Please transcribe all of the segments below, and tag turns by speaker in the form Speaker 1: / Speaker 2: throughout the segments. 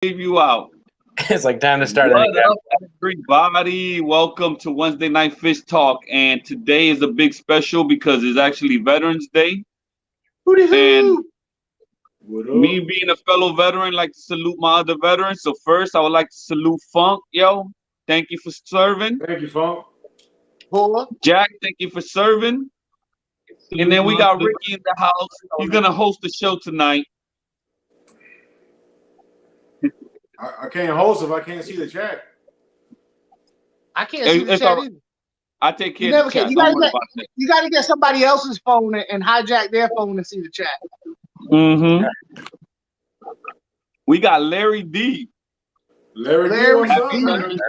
Speaker 1: leave you out.
Speaker 2: It's like time to start.
Speaker 1: What up, everybody? Welcome to Wednesday Night Fish Talk. And today is a big special because it's actually Veterans Day. And me being a fellow veteran, like to salute my other veterans. So first, I would like to salute Funk. Yo, thank you for serving.
Speaker 3: Thank you, Funk.
Speaker 1: Jack, thank you for serving. And then we got Ricky in the house. He's going to host the show tonight.
Speaker 3: I can't host if I can't see the chat.
Speaker 4: I can't see the chat either.
Speaker 1: I take care of the chat.
Speaker 4: You got to get somebody else's phone and hijack their phone and see the chat.
Speaker 1: Mm-hmm. We got Larry D.
Speaker 3: Larry D, what's up,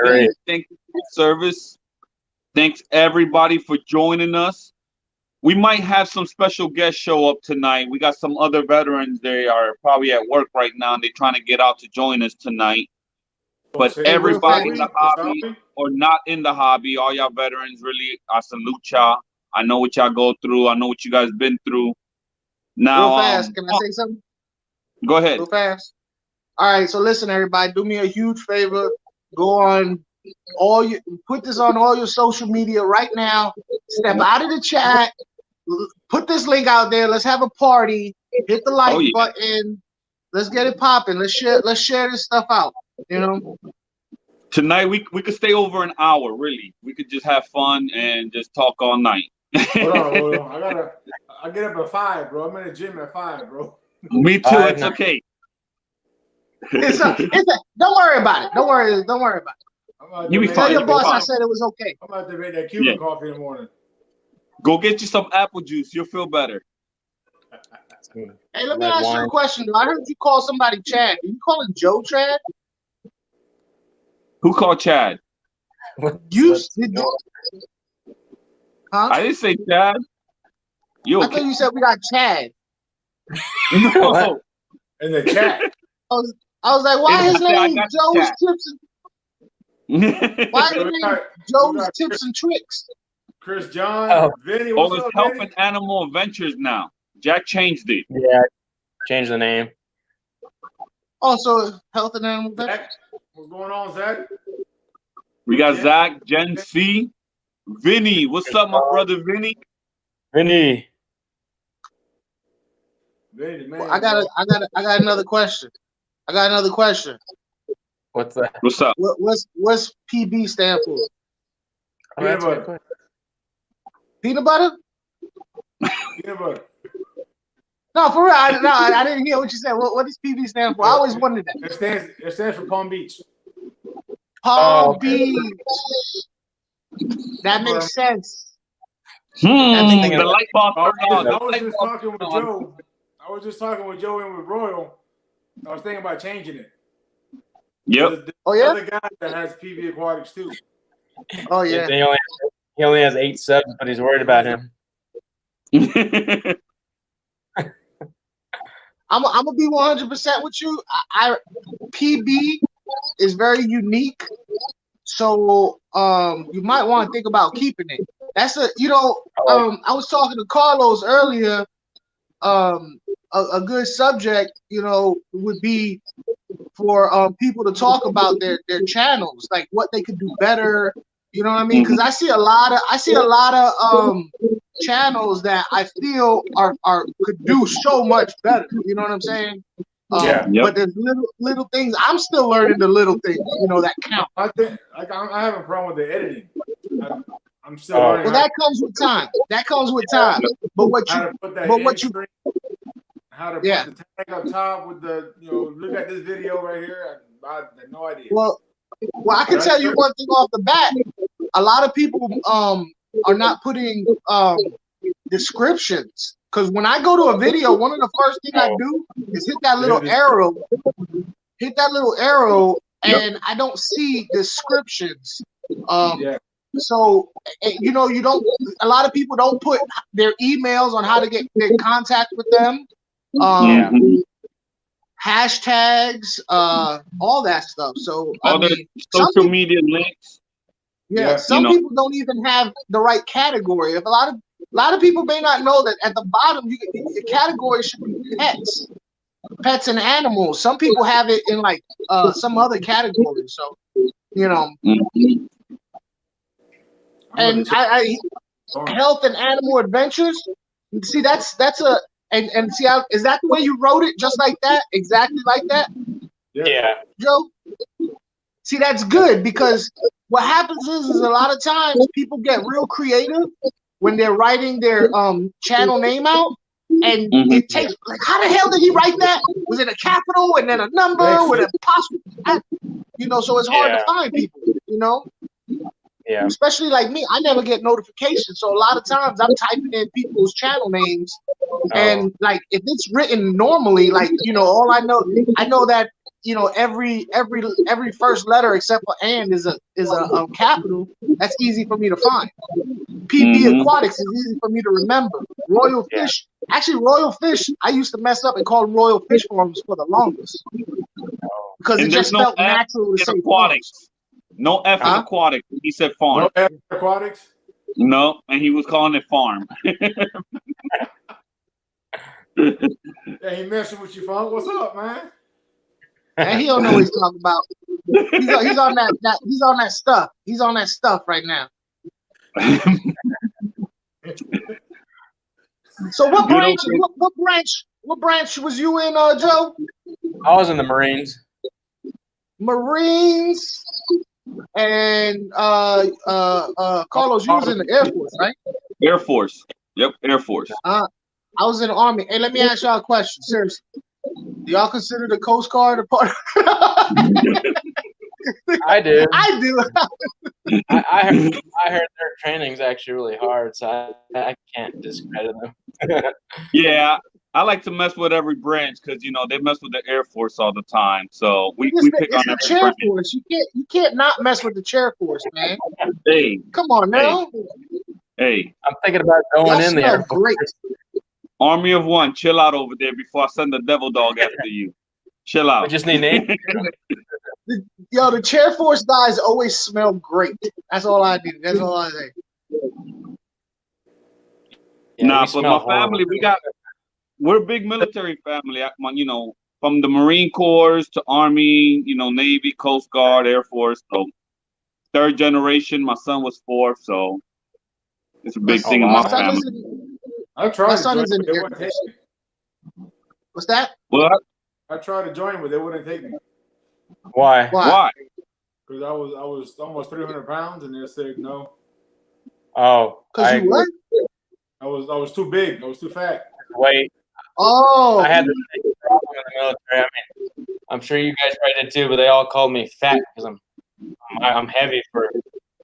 Speaker 1: Larry? Thank you for your service. Thanks everybody for joining us. We might have some special guests show up tonight. We got some other veterans. They are probably at work right now, and they're trying to get out to join us tonight. But everybody in the hobby or not in the hobby, all y'all veterans, really, I salute y'all. I know what y'all go through. I know what you guys been through. Now,
Speaker 4: real fast, can I say something?
Speaker 1: Go ahead.
Speaker 4: Real fast. All right, so listen, everybody, do me a huge favor. Go on put this on all your social media right now. Step out of the chat. Put this link out there. Let's have a party. Hit the like button. Let's get it popping. Let's share this stuff out. You know.
Speaker 1: Tonight we could stay over an hour. Really, we could just have fun and just talk all night.
Speaker 3: Hold on. I get up at 5, bro. I'm in the gym at 5, bro.
Speaker 1: Me too. It's okay.
Speaker 4: Don't worry about it. Don't worry about it.
Speaker 1: You be
Speaker 4: Tell
Speaker 1: fine.
Speaker 4: your boss I said it was okay.
Speaker 3: I'm about to make that Cuban coffee in the morning.
Speaker 1: Go get you some apple juice. You'll feel better.
Speaker 4: Hey, let me ask you a question. I heard you call somebody Chad. Are you calling Joe Chad?
Speaker 1: Who called Chad?
Speaker 4: Huh?
Speaker 1: I didn't say Chad.
Speaker 4: I thought you said we got Chad.
Speaker 1: No.
Speaker 3: In the chat.
Speaker 4: I was like, why his name Joe's Tips and Why his name Joe's Tips and Tricks?
Speaker 3: Chris John, Vinny, what's up,
Speaker 1: Health
Speaker 3: Vinny?
Speaker 1: and Animal Adventures now. Jack changed it.
Speaker 2: Yeah, changed the name.
Speaker 4: Also, Health and Animal Adventures.
Speaker 3: What's going on, Zach?
Speaker 1: We got Zach, Gen C, Vinny. What's up, my brother Vinny?
Speaker 2: Vinny.
Speaker 3: Vinny, man.
Speaker 4: Well, I got another question.
Speaker 2: What's that?
Speaker 1: What's up?
Speaker 4: What's PB stand for?
Speaker 3: Peanut butter.
Speaker 4: Peanut butter?
Speaker 3: Peanut butter.
Speaker 4: No, for real. I didn't hear what you said. What does PB stand for? I always wondered that.
Speaker 3: It stands for Palm Beach.
Speaker 4: Palm Beach. That makes sense.
Speaker 1: The light bulb.
Speaker 3: I was just talking with Joe and with Royal. I was thinking about changing it.
Speaker 1: Yep.
Speaker 4: Oh yeah.
Speaker 3: Other guy that has PB Aquatics too.
Speaker 4: Oh yeah.
Speaker 2: He only has 8 subs, but he's worried about him.
Speaker 4: I'm gonna be 100% with you. PB is very unique, so you might want to think about keeping it. That's I was talking to Carlos earlier. A good subject, would be for people to talk about their channels, like what they could do better. You know what I mean? Because I see a lot of channels that I feel are could do so much better. You know what I'm saying? But there's little things. I'm still learning the little things, that count.
Speaker 3: I think I have a problem with the editing. I'm still learning.
Speaker 4: Well, that comes with time.
Speaker 3: How to put the tag up top with the look at this video right here. I have no idea.
Speaker 4: Well, I can tell you one thing off the bat. A lot of people are not putting descriptions, because when I go to a video, one of the first things I do is hit that little arrow, and I don't see descriptions. So you don't. A lot of people don't put their emails on how to get in contact with them. Hashtags, all that stuff. So
Speaker 1: social media links.
Speaker 4: Some people don't even have the right category. If a lot of people may not know that at the bottom, your category should be pets. pets and animals. Some people have it in like some other category. So you know,
Speaker 1: Mhm.
Speaker 4: and health and animal adventures. See, that's a and see how is that the way you wrote it? Just like that, exactly like that,
Speaker 2: Yeah.
Speaker 4: Joe. See, that's good because what happens is a lot of times people get real creative when they're writing their channel name out, and it takes like, how the hell did he write that? Was it a capital and then a number with a possible, you know? So it's hard to find people, you know.
Speaker 2: Yeah.
Speaker 4: Especially like me, I never get notifications, so a lot of times I'm typing in people's channel names, and like if it's written normally, like you know, all I know that you know every first letter except for "and" is a capital. That's easy for me to find. PB Aquatics is easy for me to remember. Royal Fish, actually Royal Fish, I used to mess up and call them Royal Fish Farms for the longest because it just felt natural to say aquatics.
Speaker 1: No F in aquatic. He said farm.
Speaker 3: No F in aquatics?
Speaker 1: No, and he was calling it farm.
Speaker 3: Yeah, he messing with you, funk. What's up, man?
Speaker 4: And he don't know what he's talking about. He's on that. He's on that stuff. He's on that stuff right now. So what branch? What branch was you in, Joe?
Speaker 2: I was in the Marines.
Speaker 4: Marines. And Carlos, you was in the Air Force, right?
Speaker 1: Air Force. Yep, Air Force.
Speaker 4: I was in the Army. Hey, let me ask y'all a question. Seriously, do y'all consider the Coast Guard a part?
Speaker 2: I do.
Speaker 4: I do.
Speaker 2: I heard their training's actually really hard, so I can't discredit them.
Speaker 1: Yeah, I like to mess with every branch because you know they mess with the Air Force all the time. So we pick on
Speaker 4: the
Speaker 1: every
Speaker 4: Chair
Speaker 1: branch.
Speaker 4: Force. You can't not mess with the Chair Force, man.
Speaker 1: Hey,
Speaker 4: come on now.
Speaker 1: Hey,
Speaker 2: I'm thinking about going in the Air Force.
Speaker 4: Great.
Speaker 1: Army of One, chill out over there before I send the devil dog after you. Chill out.
Speaker 2: We just need names.
Speaker 4: Yo, the Chair Force guys always smell great. That's all I need. That's all I say.
Speaker 1: Yeah, but my family, we're a big military family. You know, from the Marine Corps to Army, you know, Navy, Coast Guard, Air Force. So third generation. My son was fourth, so it's a big thing in my family.
Speaker 3: I tried.
Speaker 4: My son is in the Air Force. What's that?
Speaker 1: What?
Speaker 3: I tried to join, but they wouldn't take me.
Speaker 2: Why?
Speaker 3: Because I was almost 300 pounds, and they said no.
Speaker 2: Oh,
Speaker 4: because you what?
Speaker 3: I was too big. I was too fat.
Speaker 2: Wait.
Speaker 4: Oh,
Speaker 2: I had the same problem in the military. I mean, I'm sure you guys probably did too, but they all called me fat because I'm heavy for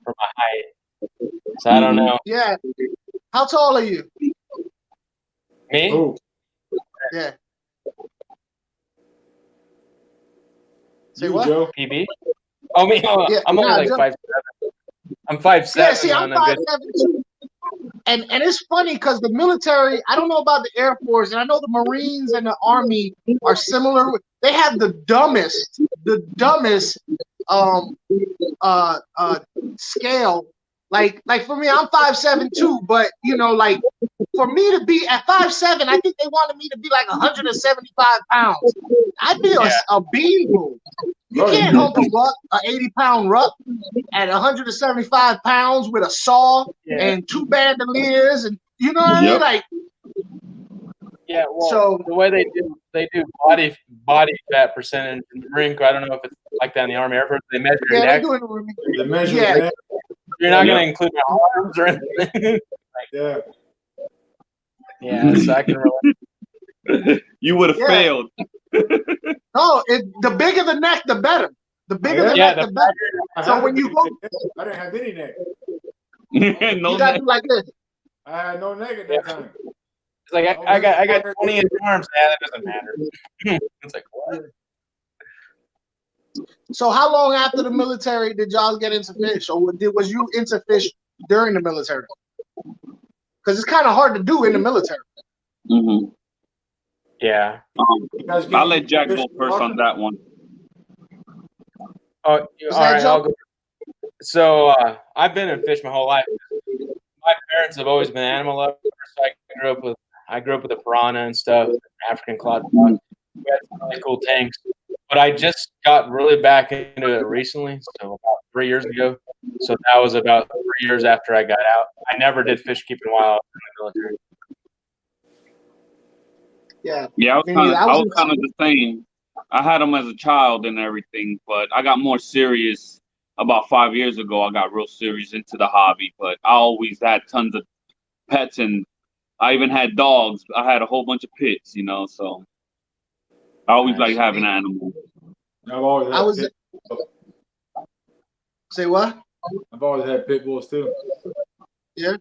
Speaker 2: my height. So I don't know.
Speaker 4: Yeah. How tall are you?
Speaker 2: Me?
Speaker 3: Oh.
Speaker 4: Yeah. Say
Speaker 3: You,
Speaker 4: what?
Speaker 3: Joe.
Speaker 2: PB? Oh, me? Oh,
Speaker 4: Yeah,
Speaker 2: I'm only like
Speaker 4: Joe.
Speaker 2: 5'7". I'm 5'7".
Speaker 4: Yeah, see, I'm 5'7" too. And it's funny because the military, I don't know about the Air Force, and I know the Marines and the Army are similar. They have the dumbest scale. Like for me, I'm 5'7" too, but you know, like for me to be at 5'7", I think they wanted me to be like 175 pounds. I'd be a beanbag. You can't hump a ruck, an 80-pound ruck at 175 pounds with a saw and 2 bandoliers, and you know what I mean? Like,
Speaker 2: yeah. Well,
Speaker 4: so
Speaker 2: the way they do body fat percentage in the Marine Corps. I don't know if it's like that in the Army Air Force. They measure it.
Speaker 4: they do it in the Marine.
Speaker 3: The measure.
Speaker 4: Yeah.
Speaker 2: You're not going to include my arms or anything.
Speaker 3: Yeah.
Speaker 2: Yeah, so I can relate.
Speaker 1: You would have failed.
Speaker 4: No, the bigger the neck, the better. The bigger the neck, the better. So when you go,
Speaker 3: I didn't have any neck.
Speaker 1: No
Speaker 4: you got to
Speaker 1: neck.
Speaker 4: do like this.
Speaker 3: I had no neck at that time.
Speaker 2: It's like I got 20 inch arms. Yeah, that doesn't matter. It's like what?
Speaker 4: So how long after the military did y'all get into fish, or was you into fish during the military? Because it's kind of hard to do in the military.
Speaker 1: Mm-hmm.
Speaker 2: Yeah.
Speaker 1: I'll let Jack go first on that one.
Speaker 2: Oh, all right. I'll go. So I've been in fish my whole life. My parents have always been animal lovers. So I grew up with a piranha and stuff, African cloud. We got some really cool tanks. But I just got really back into it recently, so about 3 years ago. So that was about 3 years after I got out. I never did fish keeping while I was in the military.
Speaker 4: Yeah.
Speaker 1: Yeah, I was kind of
Speaker 4: into-
Speaker 1: the same. I had them as a child and everything, but I got more serious about 5 years ago. I got real serious into the hobby, but I always had tons of pets, and I even had dogs. I had a whole bunch of pits, so I always like
Speaker 2: Nice.
Speaker 1: having animals.
Speaker 3: I've always had
Speaker 4: I was
Speaker 3: pit,
Speaker 4: say what?
Speaker 3: I've always had pit bulls too.
Speaker 4: Yeah.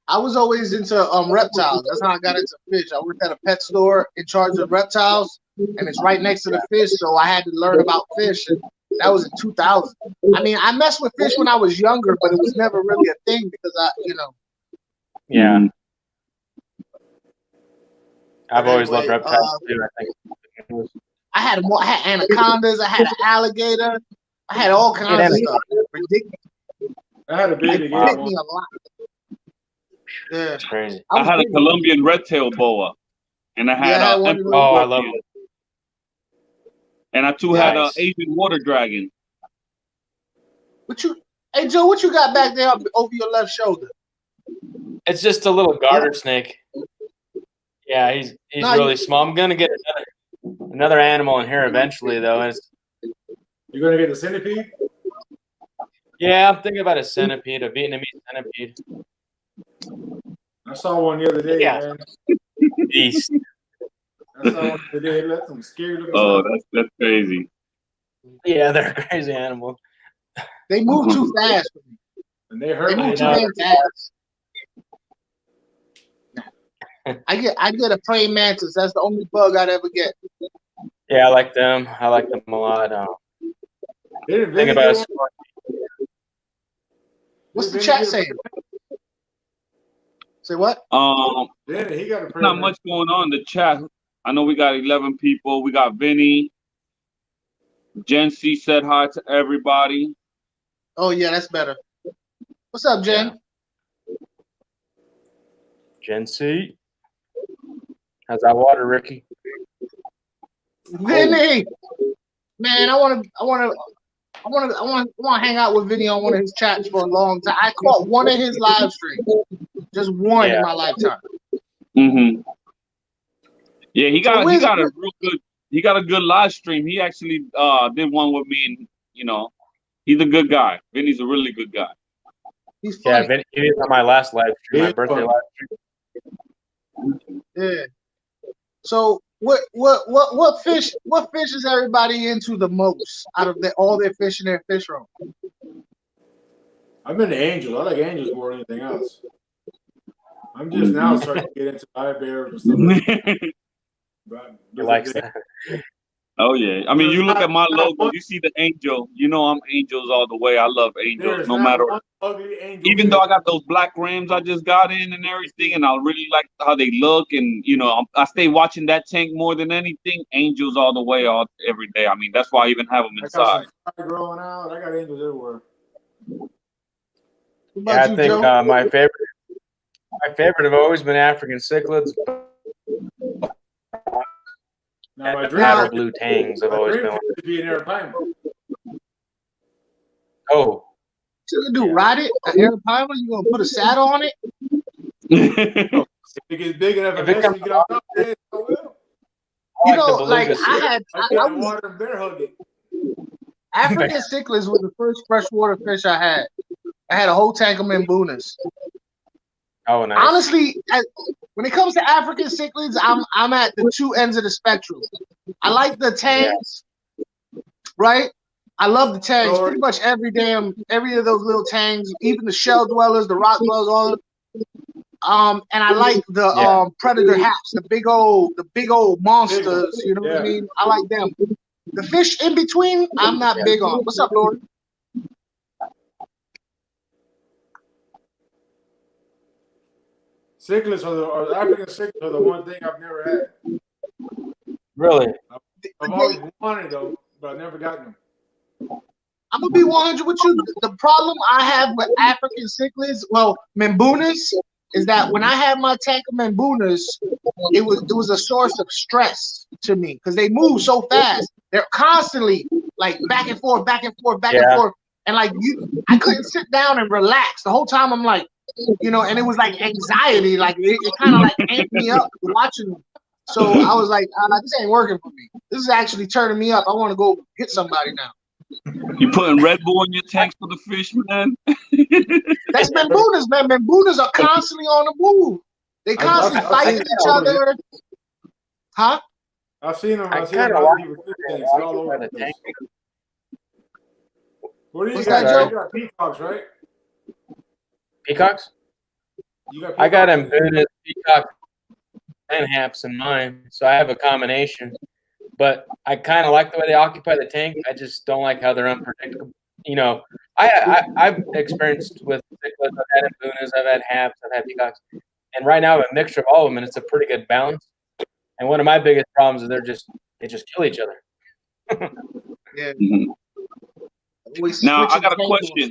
Speaker 4: I was always into reptiles. That's how I got into fish. I worked at a pet store in charge of reptiles, and it's right next to the fish, so I had to learn about fish. And that was in 2000. I mean, I messed with fish when I was younger, but it was never really a thing because
Speaker 2: Yeah.
Speaker 1: Mhm.
Speaker 2: I've always loved
Speaker 4: Anyway,
Speaker 2: reptiles too, I think.
Speaker 4: I had anacondas. I had an alligator. I had all kinds of stuff. Ridiculous.
Speaker 3: I had a
Speaker 4: It
Speaker 3: baby
Speaker 2: Wow.
Speaker 4: bit
Speaker 3: gator
Speaker 4: me
Speaker 3: once.
Speaker 4: a lot. Yeah.
Speaker 2: That's crazy.
Speaker 1: I had a
Speaker 4: big.
Speaker 1: Colombian red-tailed boa, and I had
Speaker 4: Yeah, I had
Speaker 1: a
Speaker 4: one of
Speaker 1: emperor
Speaker 4: those.
Speaker 2: Oh, I love
Speaker 1: scorpion,
Speaker 2: it.
Speaker 1: and I too had a
Speaker 2: Nice.
Speaker 1: Asian water dragon.
Speaker 4: Hey Joe, what you got back there over your left shoulder?
Speaker 2: It's just a little garter snake. Yeah, he's
Speaker 4: No,
Speaker 2: really small. I'm gonna get another animal in here eventually, though. And
Speaker 3: You're gonna get the centipede?
Speaker 2: yeah, I'm thinking about a centipede, a Vietnamese centipede.
Speaker 3: I saw one the other day,
Speaker 2: Yeah.
Speaker 3: man.
Speaker 2: Beast.
Speaker 3: I saw one the other day. It left some scary looking
Speaker 1: Oh,
Speaker 3: stuff.
Speaker 1: that's crazy.
Speaker 2: Yeah, they're a crazy animal.
Speaker 4: they move too fast for me.
Speaker 3: And they
Speaker 4: They
Speaker 3: hurt
Speaker 4: move
Speaker 3: me.
Speaker 4: too
Speaker 2: know.
Speaker 4: damn fast. I get a praying mantis. That's the only bug I'd ever get.
Speaker 2: Yeah, I like them. I like them a lot.
Speaker 3: Didn't
Speaker 2: Think
Speaker 3: Vinny
Speaker 2: about
Speaker 3: get
Speaker 2: it.
Speaker 3: one?
Speaker 4: What's the
Speaker 3: Didn't
Speaker 4: chat
Speaker 3: Vinny get
Speaker 4: saying? Say what?
Speaker 3: Vinny, he got a
Speaker 1: Not much going on in the chat. I know we got 11 people. We got Vinny. Jen C said hi to everybody.
Speaker 4: Oh yeah, that's better. What's up, Jen?
Speaker 2: Gen C. How's that water, Ricky?
Speaker 4: Vinny, man, I want to hang out with Vinny on one of his chats for a long time. I caught one of his live streams, just one in my lifetime.
Speaker 1: Mm-hmm. Yeah, he got
Speaker 4: where's-
Speaker 1: a real good. He got a good live stream. He actually did one with me, and he's a good guy. Vinny's a really good guy.
Speaker 4: He's
Speaker 2: Yeah,
Speaker 4: funny.
Speaker 2: Vinny, he was on my last live stream, my birthday live stream.
Speaker 4: Yeah. So what fish is everybody into the most out of all their fish in their fish room?
Speaker 3: I've been to angels. I like angels more than anything else. I'm just now starting to get into live bears and stuff like that. But
Speaker 2: He likes that.
Speaker 1: Oh yeah. I mean,
Speaker 3: There's
Speaker 1: you look
Speaker 3: not-
Speaker 1: at my
Speaker 3: not
Speaker 1: logo,
Speaker 3: one-
Speaker 1: you see the angel. You know I'm angels all the way. I love angels,
Speaker 3: there's
Speaker 1: no
Speaker 3: not
Speaker 1: matter.
Speaker 3: one ugly angel.
Speaker 1: Even though I got those black rims I just got in and everything, and I really like how they look, and I stay watching that tank more than anything. Angels all the way, every day. I mean, that's why I even have them
Speaker 3: I got
Speaker 1: inside.
Speaker 3: some fire growing out. I got angels everywhere.
Speaker 4: What
Speaker 2: Yeah,
Speaker 4: about
Speaker 2: I
Speaker 4: you,
Speaker 2: think
Speaker 4: Joe?
Speaker 2: my favorite have always been African cichlids.
Speaker 3: Now my
Speaker 2: And
Speaker 3: dream
Speaker 2: powder
Speaker 3: is
Speaker 2: blue tangs have always been.
Speaker 3: to be an arapaima.
Speaker 2: Oh,
Speaker 4: What you gonna do? Ride it? An arapaima? You gonna put a saddle on it?
Speaker 3: If it gets big enough,
Speaker 2: If it
Speaker 3: and
Speaker 2: comes
Speaker 3: you get on top of it, I will.
Speaker 2: I
Speaker 4: You
Speaker 2: like
Speaker 4: know,
Speaker 2: the
Speaker 4: like
Speaker 2: belugas.
Speaker 3: I get
Speaker 4: I
Speaker 3: in the
Speaker 4: was
Speaker 3: water and bear hug it.
Speaker 4: African cichlids was the first freshwater fish I had. I had a whole tank of Mbunas.
Speaker 2: Oh, nice.
Speaker 4: Honestly, when it comes to African cichlids, I'm at the two ends of the spectrum. I like the tangs, right? I love the tangs. Pretty much every of those little tangs, even the shell dwellers, the rock dwellers, all of them. And I like the predator haps, the big old monsters. You know what I mean? I like them. The fish in between, I'm not big on. What's up, Lord?
Speaker 3: Cichlids or African cichlids are the one thing I've never had.
Speaker 2: Really?
Speaker 3: I've always wanted them, but I've never gotten them.
Speaker 4: I'm gonna be 100 with you. The problem I have with African cichlids, well, Mbunas, is that when I had my tank of Membunas, it was a source of stress to me because they move so fast. They're constantly like back and forth, back and forth, back and forth, and like I couldn't sit down and relax the whole time. I'm like, you know, and it was like anxiety, like it kind of like amped me up watching them. So I was like, this ain't working for me. This is actually turning me up. I want to go hit somebody now.
Speaker 1: You putting Red Bull in your tanks for the fish, man?
Speaker 4: That's Membunas, man. Membunas are constantly on the move. They constantly fighting each other. Huh?
Speaker 3: I've seen them. I've seen
Speaker 2: kinda
Speaker 3: them.
Speaker 2: like
Speaker 3: Things all over the place. What do you
Speaker 4: What's
Speaker 3: got?
Speaker 4: that, Joe?
Speaker 3: You got peacocks, right?
Speaker 2: Peacocks?
Speaker 3: You got
Speaker 2: I got
Speaker 3: peacocks?
Speaker 2: Membunas, peacock, and haps in mine, so I have a combination. But I kind of like the way they occupy the tank. I just don't like how they're unpredictable. You know, I've experienced with cichlids. I've had Membunas, I've had haps, I've had peacocks, and right now I have a mixture of all of them, and it's a pretty good balance. And one of my biggest problems is they just kill each other.
Speaker 4: Yeah.
Speaker 1: Now I got a question.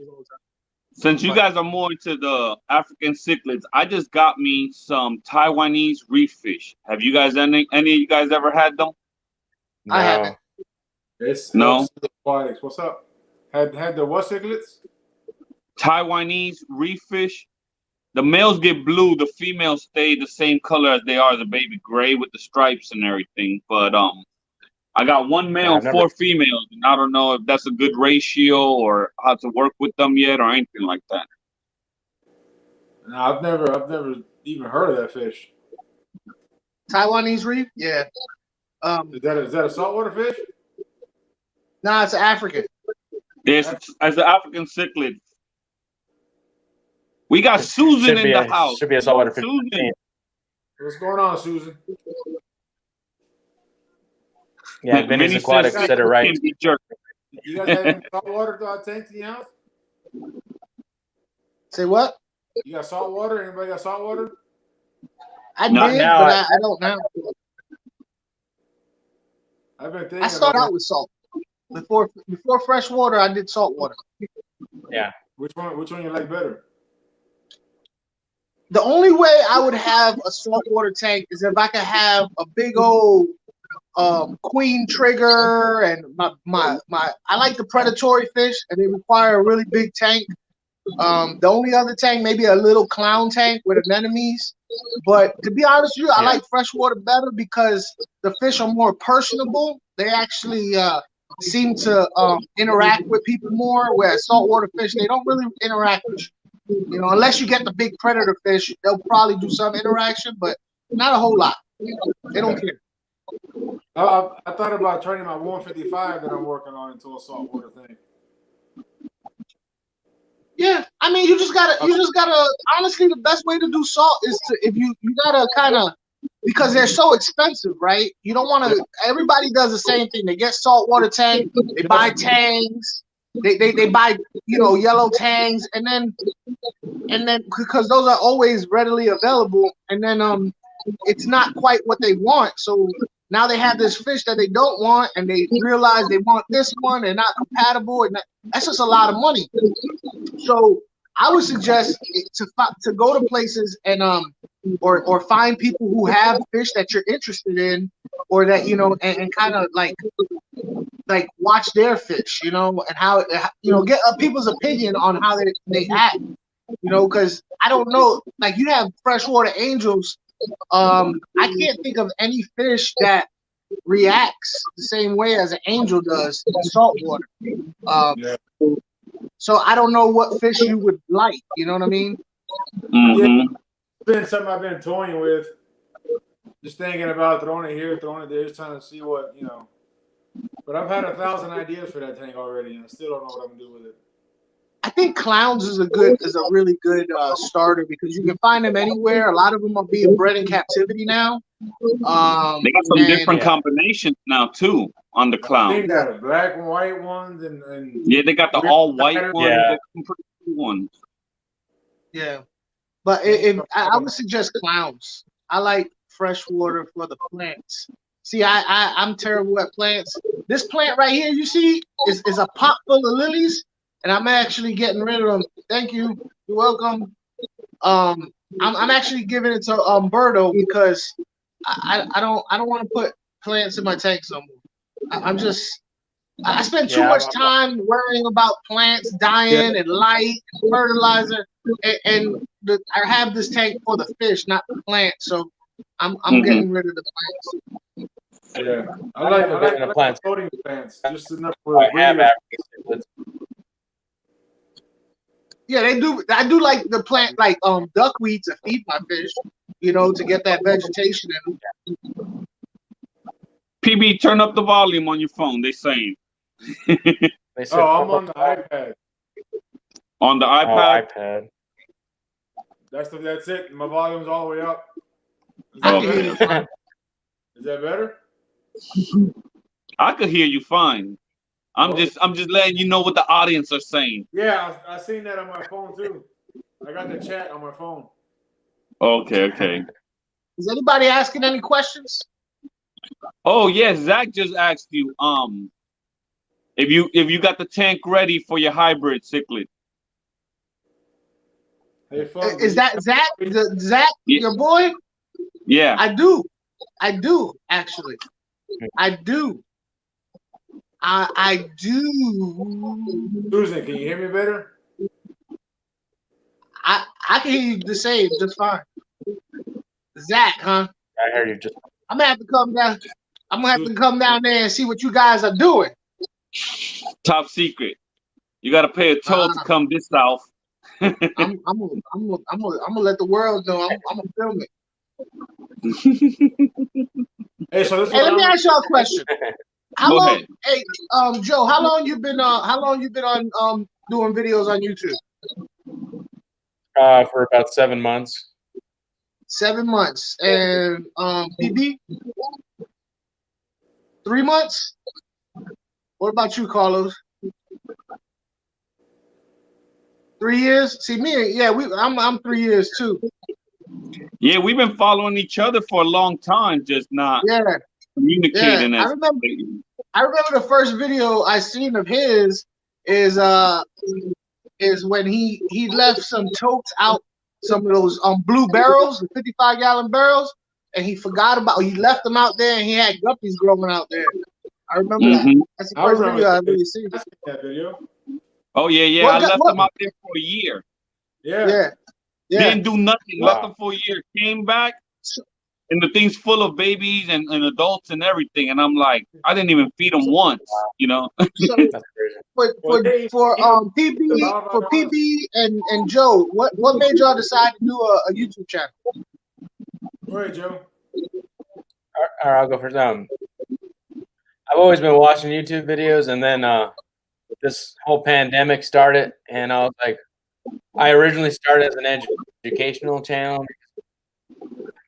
Speaker 1: Since you guys are more into the African cichlids, I just got me some Taiwanese reef fish. Have you guys any of you guys ever had them?
Speaker 2: No.
Speaker 4: I haven't.
Speaker 3: It's
Speaker 1: No.
Speaker 3: aquatics. What's up? Had the what cichlids?
Speaker 1: Taiwanese reef fish. The males get blue, the females stay the same color as they are, the baby gray with the stripes and everything. But I got one male,
Speaker 2: I've never-
Speaker 1: 4 females, and I don't know if that's a good ratio or how to work with them yet or anything like that.
Speaker 3: No, I've never even heard of that fish.
Speaker 4: Taiwanese reef? Yeah.
Speaker 3: Is that a saltwater fish?
Speaker 4: Nah, it's African.
Speaker 1: It's as an African cichlid. We got Susan in the house.
Speaker 2: Should be a saltwater fish.
Speaker 1: Susan.
Speaker 3: What's going on, Susan?
Speaker 2: Yeah, Vinny's Aquatics said it right.
Speaker 3: You guys have any saltwater tanks in your house?
Speaker 4: Say what?
Speaker 3: You got saltwater? Anybody got saltwater?
Speaker 4: I
Speaker 1: Not
Speaker 4: did,
Speaker 2: now.
Speaker 4: but I don't now.
Speaker 3: I've been thinking.
Speaker 4: I started out with salt. Before fresh water, I did salt water.
Speaker 2: Yeah.
Speaker 3: Which one you like better?
Speaker 4: The only way I would have a saltwater tank is if I could have a big old queen trigger and my I like the predatory fish and they require a really big tank. The only other tank, maybe a little clown tank with anemones. But to be honest with you, I like freshwater better because the fish are more personable. They actually seem to interact with people more, whereas saltwater fish, they don't really interact with you. You know, unless you get the big predator fish, they'll probably do some interaction, but not a whole lot. They don't care.
Speaker 3: I thought about turning my 155 that I'm working on into a saltwater thing.
Speaker 4: Yeah, I mean, you just gotta. Honestly, the best way to do salt is if you gotta kind of, because they're so expensive, right? You don't want to. Everybody does the same thing. They get saltwater tank. They buy tangs. They buy yellow tangs, and then because those are always readily available, and then it's not quite what they want. So now they have this fish that they don't want, and they realize they want this one. They're not compatible, and that's just a lot of money. So I would suggest to go to places and or find people who have fish that you're interested in, or that and kind of like watch their fish, and how get people's opinion on how they act, because I don't know, like you have freshwater angels. I can't think of any fish that reacts the same way as an angel does in saltwater. So I don't know what fish you would like. You know what I mean?
Speaker 1: Mm-hmm.
Speaker 3: Yeah, it's been something I've been toying with. Just thinking about throwing it here, throwing it there, just trying to see what. But I've had 1,000 ideas for that tank already, and I still don't know what I'm gonna do with it.
Speaker 4: I think clowns is a really good starter because you can find them anywhere. A lot of them are being bred in captivity now.
Speaker 1: They got some different combinations now too on the clown.
Speaker 3: They got black and white ones, and
Speaker 1: yeah, they got the all white ones.
Speaker 2: Yeah.
Speaker 1: Some pretty cool ones.
Speaker 4: Yeah, but if I would suggest clowns. I like freshwater for the plants. See, I'm terrible at plants. This plant right here, you see, is a pot full of lilies, and I'm actually getting rid of them. Thank you. You're welcome. I'm actually giving it to Berto because I don't want to put plants in my tanks no more. I spend too
Speaker 2: Yeah,
Speaker 4: much time worrying about plants dying and light and fertilizer, I have this tank for the fish, not the plants. So I'm getting rid of the plants.
Speaker 3: Yeah,
Speaker 2: I've never been in
Speaker 3: I
Speaker 2: a
Speaker 3: like
Speaker 2: plant.
Speaker 3: the floating plants, just enough for
Speaker 2: I
Speaker 3: a
Speaker 2: have
Speaker 3: breeder.
Speaker 2: African cichlids.
Speaker 4: Yeah, they do. I do like the plant, like duckweed to feed my fish, to get that vegetation in them.
Speaker 1: PB, turn up the volume on your phone. They saying
Speaker 2: They said
Speaker 3: Oh, I'm on the iPad.
Speaker 1: on the
Speaker 2: Oh,
Speaker 1: iPad.
Speaker 2: iPad.
Speaker 3: That's it. My volume's all the way up. Is
Speaker 4: I
Speaker 3: that
Speaker 4: can hear you
Speaker 3: better?
Speaker 4: fine.
Speaker 3: Is that better?
Speaker 1: I could hear you fine. I'm
Speaker 3: Oh.
Speaker 1: just letting you know what the audience are saying.
Speaker 3: Yeah, I seen that on my phone too. I got the chat on my phone.
Speaker 1: Okay.
Speaker 4: Is anybody asking any questions?
Speaker 1: Oh yes, Zach just asked you if you got the tank ready for your hybrid cichlid.
Speaker 3: Hey, Funk,
Speaker 4: Is that Zach? Zach,
Speaker 1: Yeah.
Speaker 4: your boy?
Speaker 1: Yeah.
Speaker 4: I do actually. I do. I do.
Speaker 3: Susan, can you hear me better?
Speaker 4: I can hear you the same just fine. Zach, huh?
Speaker 2: I heard you just.
Speaker 4: I'm gonna have to come down. I'm gonna have to come down there and see what you guys are doing.
Speaker 1: Top secret. You got to pay a toll to come this south.
Speaker 4: I'm gonna let the world know. I'm gonna film it.
Speaker 3: Hey, so this is
Speaker 4: Hey, let me
Speaker 3: what
Speaker 4: ask y'all a question. How
Speaker 1: Go
Speaker 4: long?
Speaker 1: ahead.
Speaker 4: Hey, Joe, how long you been on doing videos on YouTube?
Speaker 2: For about 7 months.
Speaker 4: 7 months. And PB? 3 months? What about you, Carlos? 3 years? See me, yeah, I'm 3 years too.
Speaker 1: Yeah, we've been following each other for a long time, just not communicating as.
Speaker 4: I remember the first video I seen of his is when he left some totes out, some of those blue barrels, the 55-gallon barrels, and he left them out there, and he had guppies growing out there. I remember that. That's the first video I really seen.
Speaker 3: I seen that video.
Speaker 1: Oh yeah. I left them out there for a year.
Speaker 3: Yeah.
Speaker 1: Didn't do nothing.
Speaker 2: Wow.
Speaker 1: Left them for a year. Came back, and the thing's full of babies and adults and everything. And I'm like, I didn't even feed them once.
Speaker 4: So
Speaker 2: That's crazy.
Speaker 4: for PB and Joe, what made y'all decide to do a YouTube channel?
Speaker 3: Go ahead, Joe.
Speaker 2: All right, I'll go first. I've always been watching YouTube videos, and then this whole pandemic started, and I was like, I originally started as an educational channel,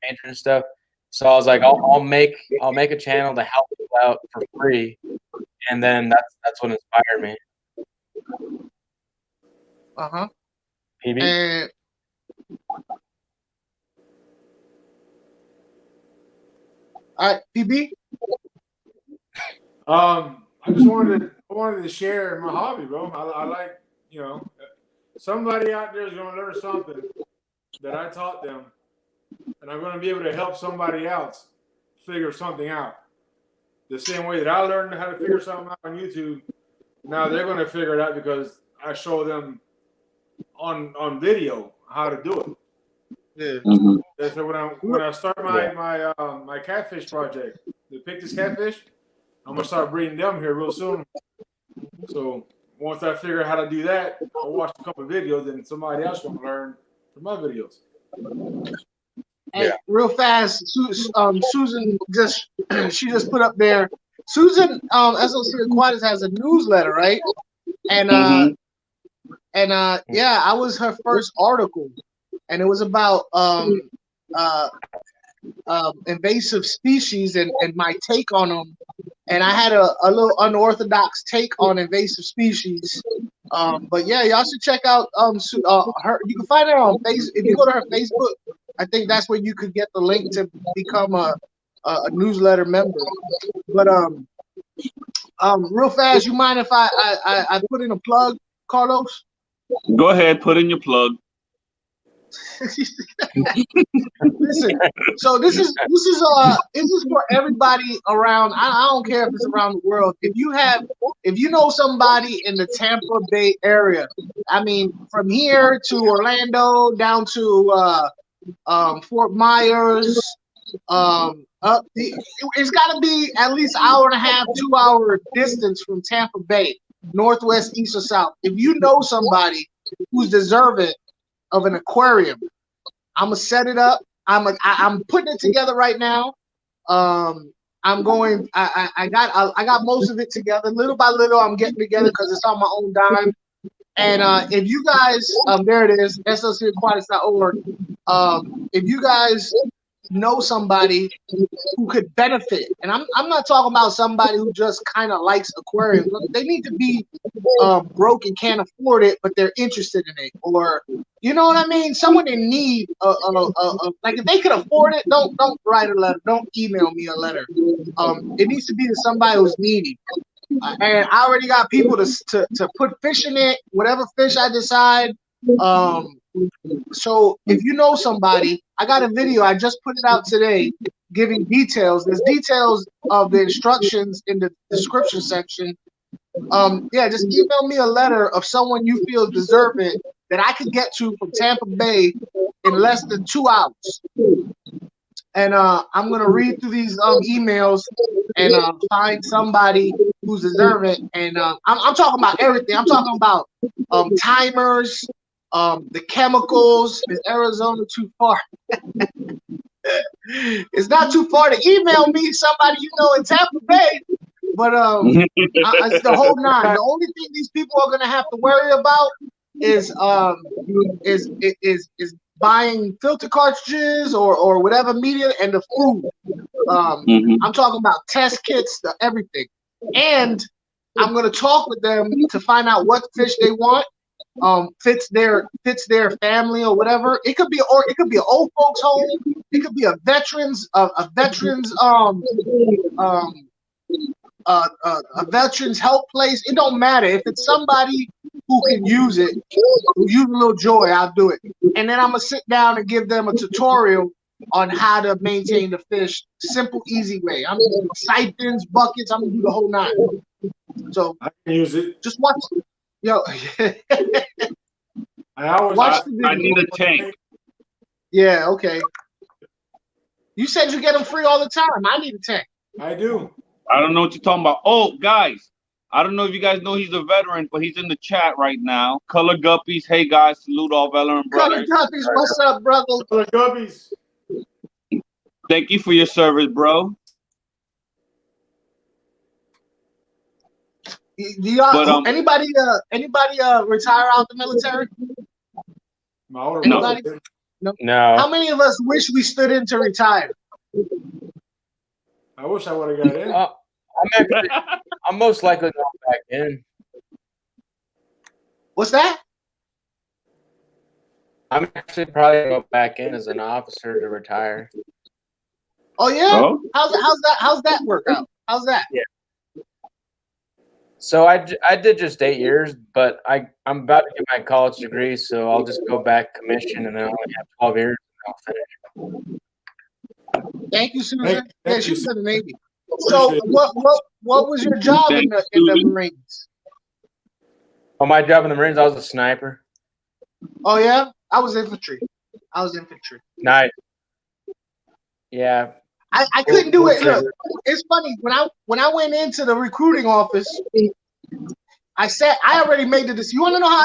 Speaker 2: major and stuff. So I was like, I'll make a channel to help people out for free, and then that's what inspired me. PB.
Speaker 4: And all right, PB.
Speaker 3: I just wanted to share my hobby, bro. I like, somebody out there is gonna learn something that I taught them, and I'm gonna be able to help somebody else figure something out. The same way that I learned how to figure something out on YouTube, now they're gonna figure it out because I show them on video how to do it.
Speaker 4: Yeah.
Speaker 3: So when I start my catfish project, the Pictus catfish, I'm gonna start breeding them here real soon. So once I figure out how to do that, I'll watch a couple of videos and somebody else will learn from my videos.
Speaker 4: Hey, real fast, Susan she just put up there. Susan, SOC Aquatics has a newsletter, right? And yeah, I was her first article, and it was about invasive species and my take on them. And I had a little unorthodox take on invasive species. But yeah, y'all should check out her. You can find her on Facebook. If you go to her Facebook, I think that's where you could get the link to become a newsletter member. But real fast, you mind if I put in a plug, Carlos?
Speaker 1: Go ahead, put in your plug.
Speaker 4: Listen, so this is for everybody around. I don't care if it's around the world. If you know somebody in the Tampa Bay area, I mean, from here to Orlando down to Fort Myers, it's got to be at least hour and a half, 2 hour distance from Tampa Bay, northwest, east, or south. If you know somebody who's deserving of an aquarium, I'm gonna set it up. I'm putting it together right now. I'm going. I got most of it together. Little by little, I'm getting together because it's on my own dime. And if you guys, there it is, slcaquatics.org. If you guys know somebody who could benefit, and I'm not talking about somebody who just kind of likes aquariums. They need to be broke and can't afford it, but they're interested in it, or you know what I mean. Someone in need. Like if they could afford it, don't write a letter. Don't email me a letter. It needs to be to somebody who's needy. And I already got people to put fish in it, whatever fish I decide. So if you know somebody, I got a video. I just put it out today, giving details. There's details of the instructions in the description section. Yeah, just email me a letter of someone you feel deserving that I could get to from Tampa Bay in less than 2 hours. And I'm gonna read through these emails and find somebody who's deserving. And I'm talking about everything. I'm talking about timers, the chemicals. Is Arizona too far? It's not too far to email me somebody you know in Tampa Bay. But it's the whole nine. The only thing these people are gonna have to worry about is buying filter cartridges or whatever media and the food. I'm talking about test kits, everything. And I'm gonna talk with them to find out what fish they want. Fits their family or whatever. It could be an old folks home. It could be a veterans help place. It don't matter. If it's somebody who can use it, who use a little joy, I'll do it. And then I'm gonna sit down and give them a tutorial on how to maintain the fish. Simple, easy way. I'm gonna do siphons, buckets. I'm gonna do the whole nine. So
Speaker 3: I can use it.
Speaker 4: Just watch. Yo,
Speaker 3: I
Speaker 1: need a tank.
Speaker 4: Yeah, okay. You said you get them free all the time. I need a tank.
Speaker 3: I do.
Speaker 1: I don't know what you're talking about. Oh, guys, I don't know if you guys know he's a veteran, but he's in the chat right now. Color Guppies, hey guys, salute all veteran brothers.
Speaker 4: Color Guppies, what's up, brother?
Speaker 3: Color Guppies.
Speaker 1: Thank you for your service, bro.
Speaker 4: Do y'all, anybody retire out the military? Anybody?
Speaker 2: No.
Speaker 4: How many of us wish we stood in to retire?
Speaker 3: I wish I would have got in.
Speaker 2: I'm most likely going back in.
Speaker 4: What's that?
Speaker 2: I'm actually probably going to go back in as an officer to retire.
Speaker 4: Oh yeah?
Speaker 1: Oh?
Speaker 4: How's that work out? How's that?
Speaker 2: Yeah. So I did just 8 years, but I'm about to get my college degree, so I'll just go back commission, and then I'll only have 12 years, and I'll finish.
Speaker 4: Thank you, Susan. Yeah, she was in the Navy. So what was your job in the Marines?
Speaker 2: Oh, my job in the Marines, I was a sniper.
Speaker 4: Oh yeah? I was infantry.
Speaker 2: Nice. Yeah.
Speaker 4: I couldn't do it. Look, it's funny when I went into the recruiting office, I already made the decision. You want to know how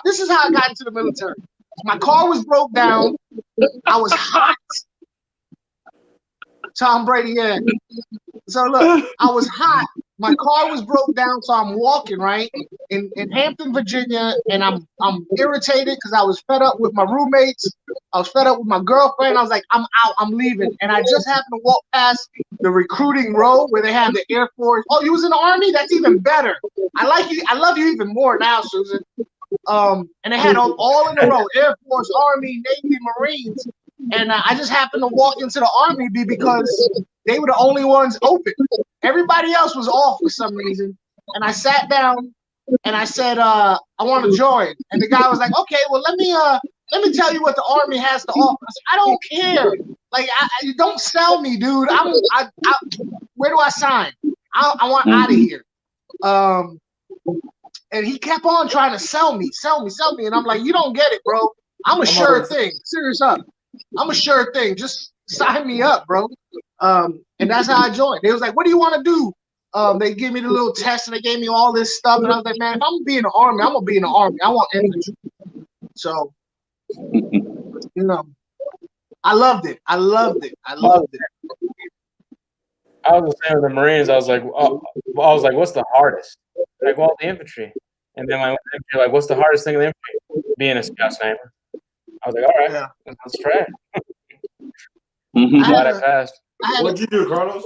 Speaker 4: this is how I got into the military. My car was broke down. I was hot. Tom Brady, yeah. So look, I was hot. My car was broke down, so I'm walking right in Hampton, Virginia, and I'm irritated because I was fed up with my roommates. I was fed up with my girlfriend. I was like, I'm out. I'm leaving. And I just happened to walk past the recruiting row where they have the Air Force. Oh, you was in the Army? That's even better. I like you. I love you even more now, Susan. And they had all in a row: Air Force, Army, Navy, Marines. And I just happened to walk into the Army because they were the only ones open. Everybody else was off for some reason. And I sat down and I said, I want to join. And the guy was like, okay, well, let let me tell you what the Army has to offer. I don't care. Like, you don't sell me, dude. Where do I sign? I want out of here. And he kept on trying to sell me. And I'm like, you don't get it, bro. I'm a sure thing. Serious up. I'm a sure thing. Just sign me up, bro. And that's how I joined. They was like, what do you want to do? They gave me the little test and they gave me all this stuff. And I was like, man, if I'm gonna be in the Army, I'm gonna be in the Army. I want infantry. So, you know, I loved it. I was the
Speaker 2: same with the Marines. I was like, what's the hardest? Like, well, the infantry. And then my infantry, like, what's the hardest thing in the infantry? Being a scout sniper. I was like, all right, let's try it. Glad I passed.
Speaker 3: What'd you do, Carlos?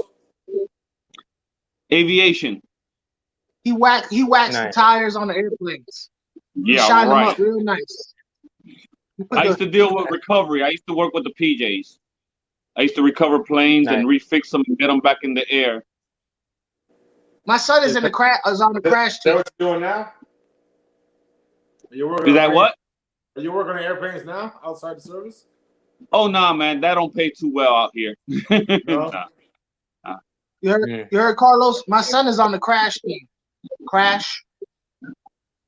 Speaker 1: Aviation.
Speaker 4: He waxed the tires on the airplanes.
Speaker 1: Yeah,
Speaker 4: shine them
Speaker 1: right.
Speaker 4: up real nice.
Speaker 1: I used to deal with recovery. I used to work with the PJs. I used to recover planes and refix them and get them back in the air.
Speaker 4: My son is on the crash team.
Speaker 3: Is that what you're doing now? Are you working
Speaker 1: Is that what?
Speaker 3: Are you working on airplanes now outside the service?
Speaker 1: Oh, nah, man. That don't pay too well out here.
Speaker 3: No?
Speaker 1: Nah.
Speaker 4: You heard Carlos? My son is on the crash team. Crash.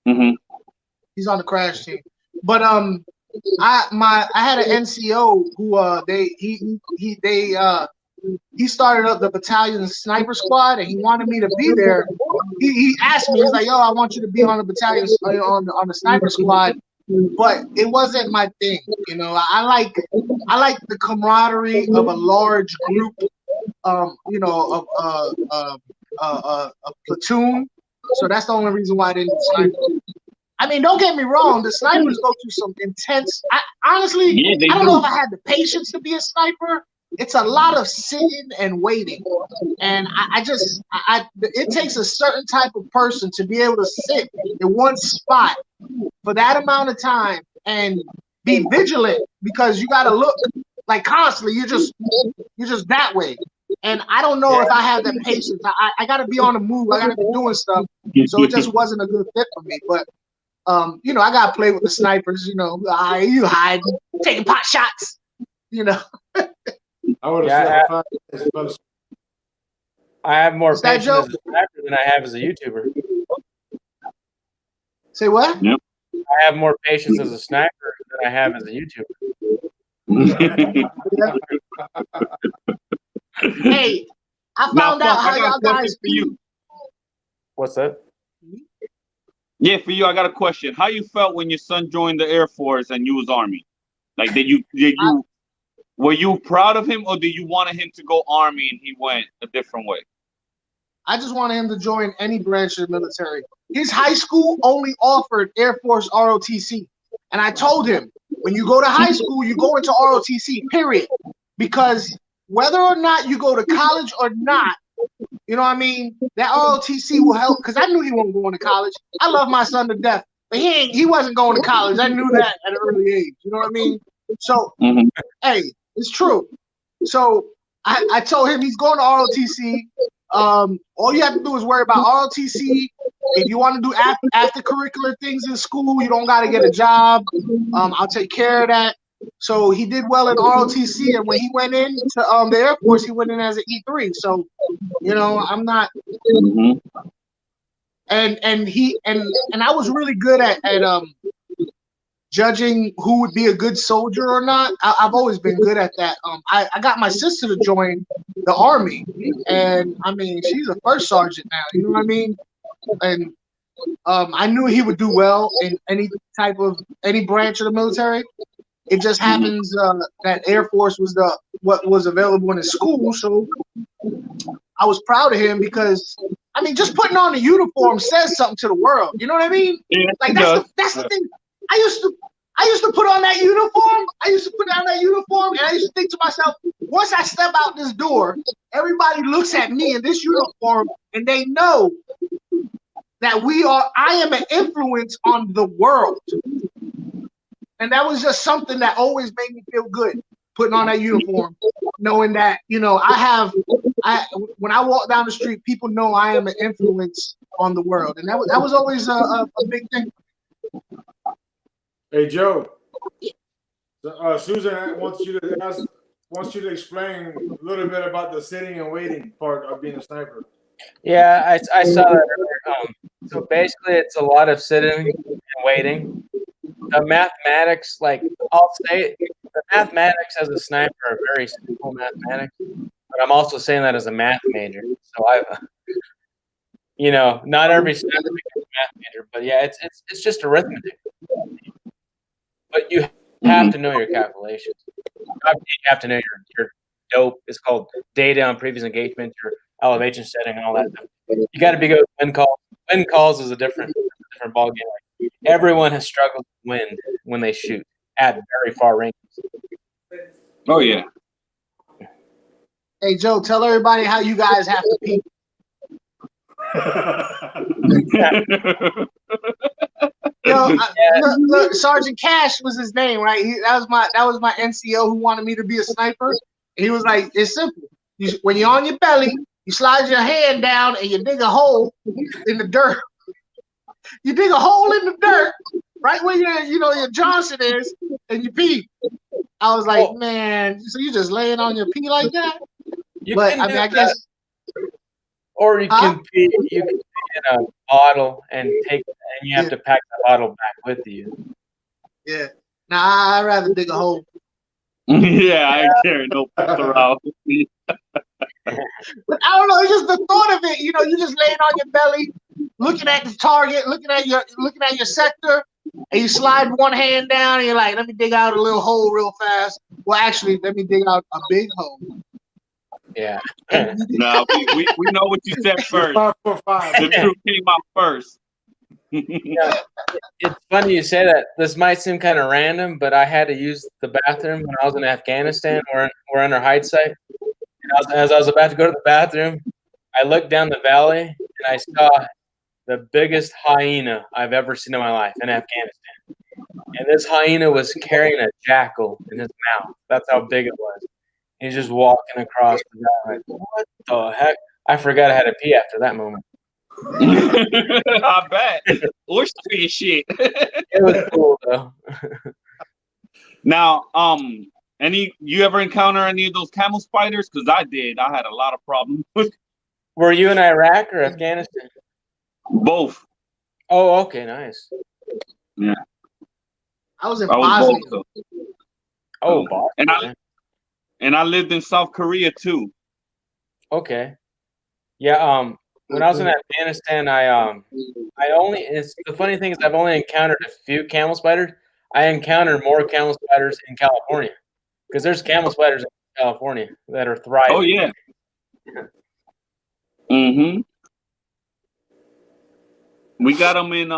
Speaker 4: He's on the crash team. But I had an NCO who he started up the battalion sniper squad and he wanted me to be there. He asked me, he's like, yo, I want you to be on the battalion on the sniper squad. But it wasn't my thing, you know. I like the camaraderie of a large group, you know, of a platoon. So that's the only reason why I didn't do sniper. I mean, don't get me wrong. The snipers go through some intense. Honestly, I don't know if I had the patience to be a sniper. It's a lot of sitting and waiting, and it takes a certain type of person to be able to sit in one spot for that amount of time and be vigilant, because you got to look like constantly. You're just that way. And I don't know if I have that patience. I got to be on the move. I got to be doing stuff. So it just wasn't a good fit for me. But you know, I got to play with the snipers. You know, you hide, taking pot shots. You know.
Speaker 3: I would have
Speaker 2: I have more patience as a sniper than I have as a YouTuber.
Speaker 4: Say what?
Speaker 1: Yep.
Speaker 2: I have more patience as a sniper than I have as a YouTuber.
Speaker 4: Hey, I found out how y'all guys
Speaker 1: for you.
Speaker 2: What's that?
Speaker 1: Yeah, for you, I got a question. How you felt when your son joined the Air Force and you was Army? Like, were you proud of him, or did you want him to go Army and he went a different way?
Speaker 4: I just wanted him to join any branch of the military. His high school only offered Air Force ROTC. And I told him, when you go to high school, you go into ROTC, period. Because whether or not you go to college or not, you know what I mean, that ROTC will help. Because I knew he wasn't going to college. I love my son to death. But he wasn't going to college. I knew that at an early age. You know what I mean? So, hey, it's true. So I told him he's going to ROTC. All you have to do is worry about ROTC. If you want to do after curricular things in school, you don't got to get a job. I'll take care of that. So he did well in ROTC, and when he went into the Air Force, he went in as an E3. So, you know, I'm not. And I was really good at judging who would be a good soldier or not. I've always been good at that. I got my sister to join the Army, and I mean, she's a first sergeant now. You know what I mean? And I knew he would do well in any branch of the military. It just happens that Air Force was what was available in his school, so I was proud of him because, I mean, just putting on the uniform says something to the world. You know what I mean?
Speaker 1: Yeah,
Speaker 4: like that's the thing. I used to put on that uniform. And I used to think to myself, once I step out this door, everybody looks at me in this uniform, and they know that I am an influence on the world. And that was just something that always made me feel good, putting on that uniform, knowing that, you know, when I walk down the street, people know I am an influence on the world. And that was always a big thing.
Speaker 3: Hey, Joe. So, Susan wants you to explain a little bit about the sitting and waiting part of being a sniper.
Speaker 2: Yeah, I saw that earlier. So basically, it's a lot of sitting and waiting. The mathematics, like I'll say, the mathematics as a sniper are very simple mathematics, but I'm also saying that as a math major. So not every sniper becomes a math major, but yeah, it's just arithmetic. But you have to know your calculations. You have to know your dope. It's called data on previous engagement, your elevation setting, and all that stuff. You got to be good with wind calls. Wind calls is a different ball game. Like, everyone has struggled with wind when they shoot at very far ranges.
Speaker 1: Oh yeah.
Speaker 4: Hey Joe, tell everybody how you guys have to peek. Yo, look, Sergeant Cash was his name, right? That was my NCO who wanted me to be a sniper. He was like, it's simple. When you're on your belly, you slide your hand down and you dig a hole in the dirt. You dig a hole in the dirt, right where your Johnson is, and you pee. I was like, man, so you just laying on your pee like that? But I mean, I guess.
Speaker 2: Or you can pee in a bottle and you have to pack the bottle back with you.
Speaker 4: Yeah. Nah, I'd rather dig a hole.
Speaker 1: Yeah, I ain't carrying no picture out.
Speaker 4: But I don't know. It's just the thought of it. You just laying on your belly, looking at the target, looking at your sector, and you slide one hand down, and you're like, "Let me dig out a little hole real fast." Well, actually, let me dig out a big hole.
Speaker 2: Yeah.
Speaker 1: No, we know what you said first.
Speaker 3: 5'5".
Speaker 1: The truth came out first.
Speaker 2: Yeah, it's funny you say that. This might seem kind of random, but I had to use the bathroom when I was in Afghanistan. We're on our hide site. And as I was about to go to the bathroom, I looked down the valley and I saw the biggest hyena I've ever seen in my life in Afghanistan. And this hyena was carrying a jackal in his mouth. That's how big it was. He's just walking across the valley. Like, what the heck? I forgot I had to pee after that moment.
Speaker 1: I bet. Or shit.
Speaker 2: It was cool though.
Speaker 1: Now, you ever encounter any of those camel spiders? Because I did. I had a lot of problems.
Speaker 2: Were you in Iraq or Afghanistan?
Speaker 1: Both.
Speaker 2: Oh, okay, nice.
Speaker 1: Yeah.
Speaker 4: I was in Bosnia.
Speaker 1: Both,
Speaker 2: oh, Bosnia.
Speaker 1: And I lived in South Korea too.
Speaker 2: Okay. Yeah. When I was in Afghanistan, it's the funny thing is I've only encountered a few camel spiders. I encountered more camel spiders in California because there's camel spiders in California that are thriving.
Speaker 1: Oh yeah. Mm-hmm. We got them in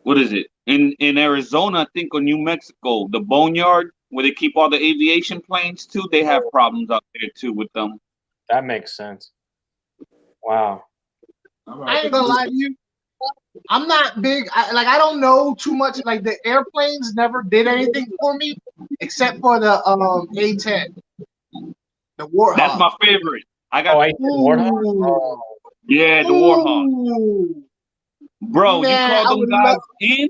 Speaker 1: what is it? In Arizona, I think, or New Mexico, the boneyard where they keep all the aviation planes too. They have problems out there too with them.
Speaker 2: That makes sense. Wow.
Speaker 4: I ain't gonna lie to you. I'm not big. I don't know too much. Like the airplanes never did anything for me, except for the A-10, the Warthog.
Speaker 1: That's my favorite. I got
Speaker 2: A-10 Warthog. Oh.
Speaker 1: Yeah, the Warthog. Bro, man, you call them guys in?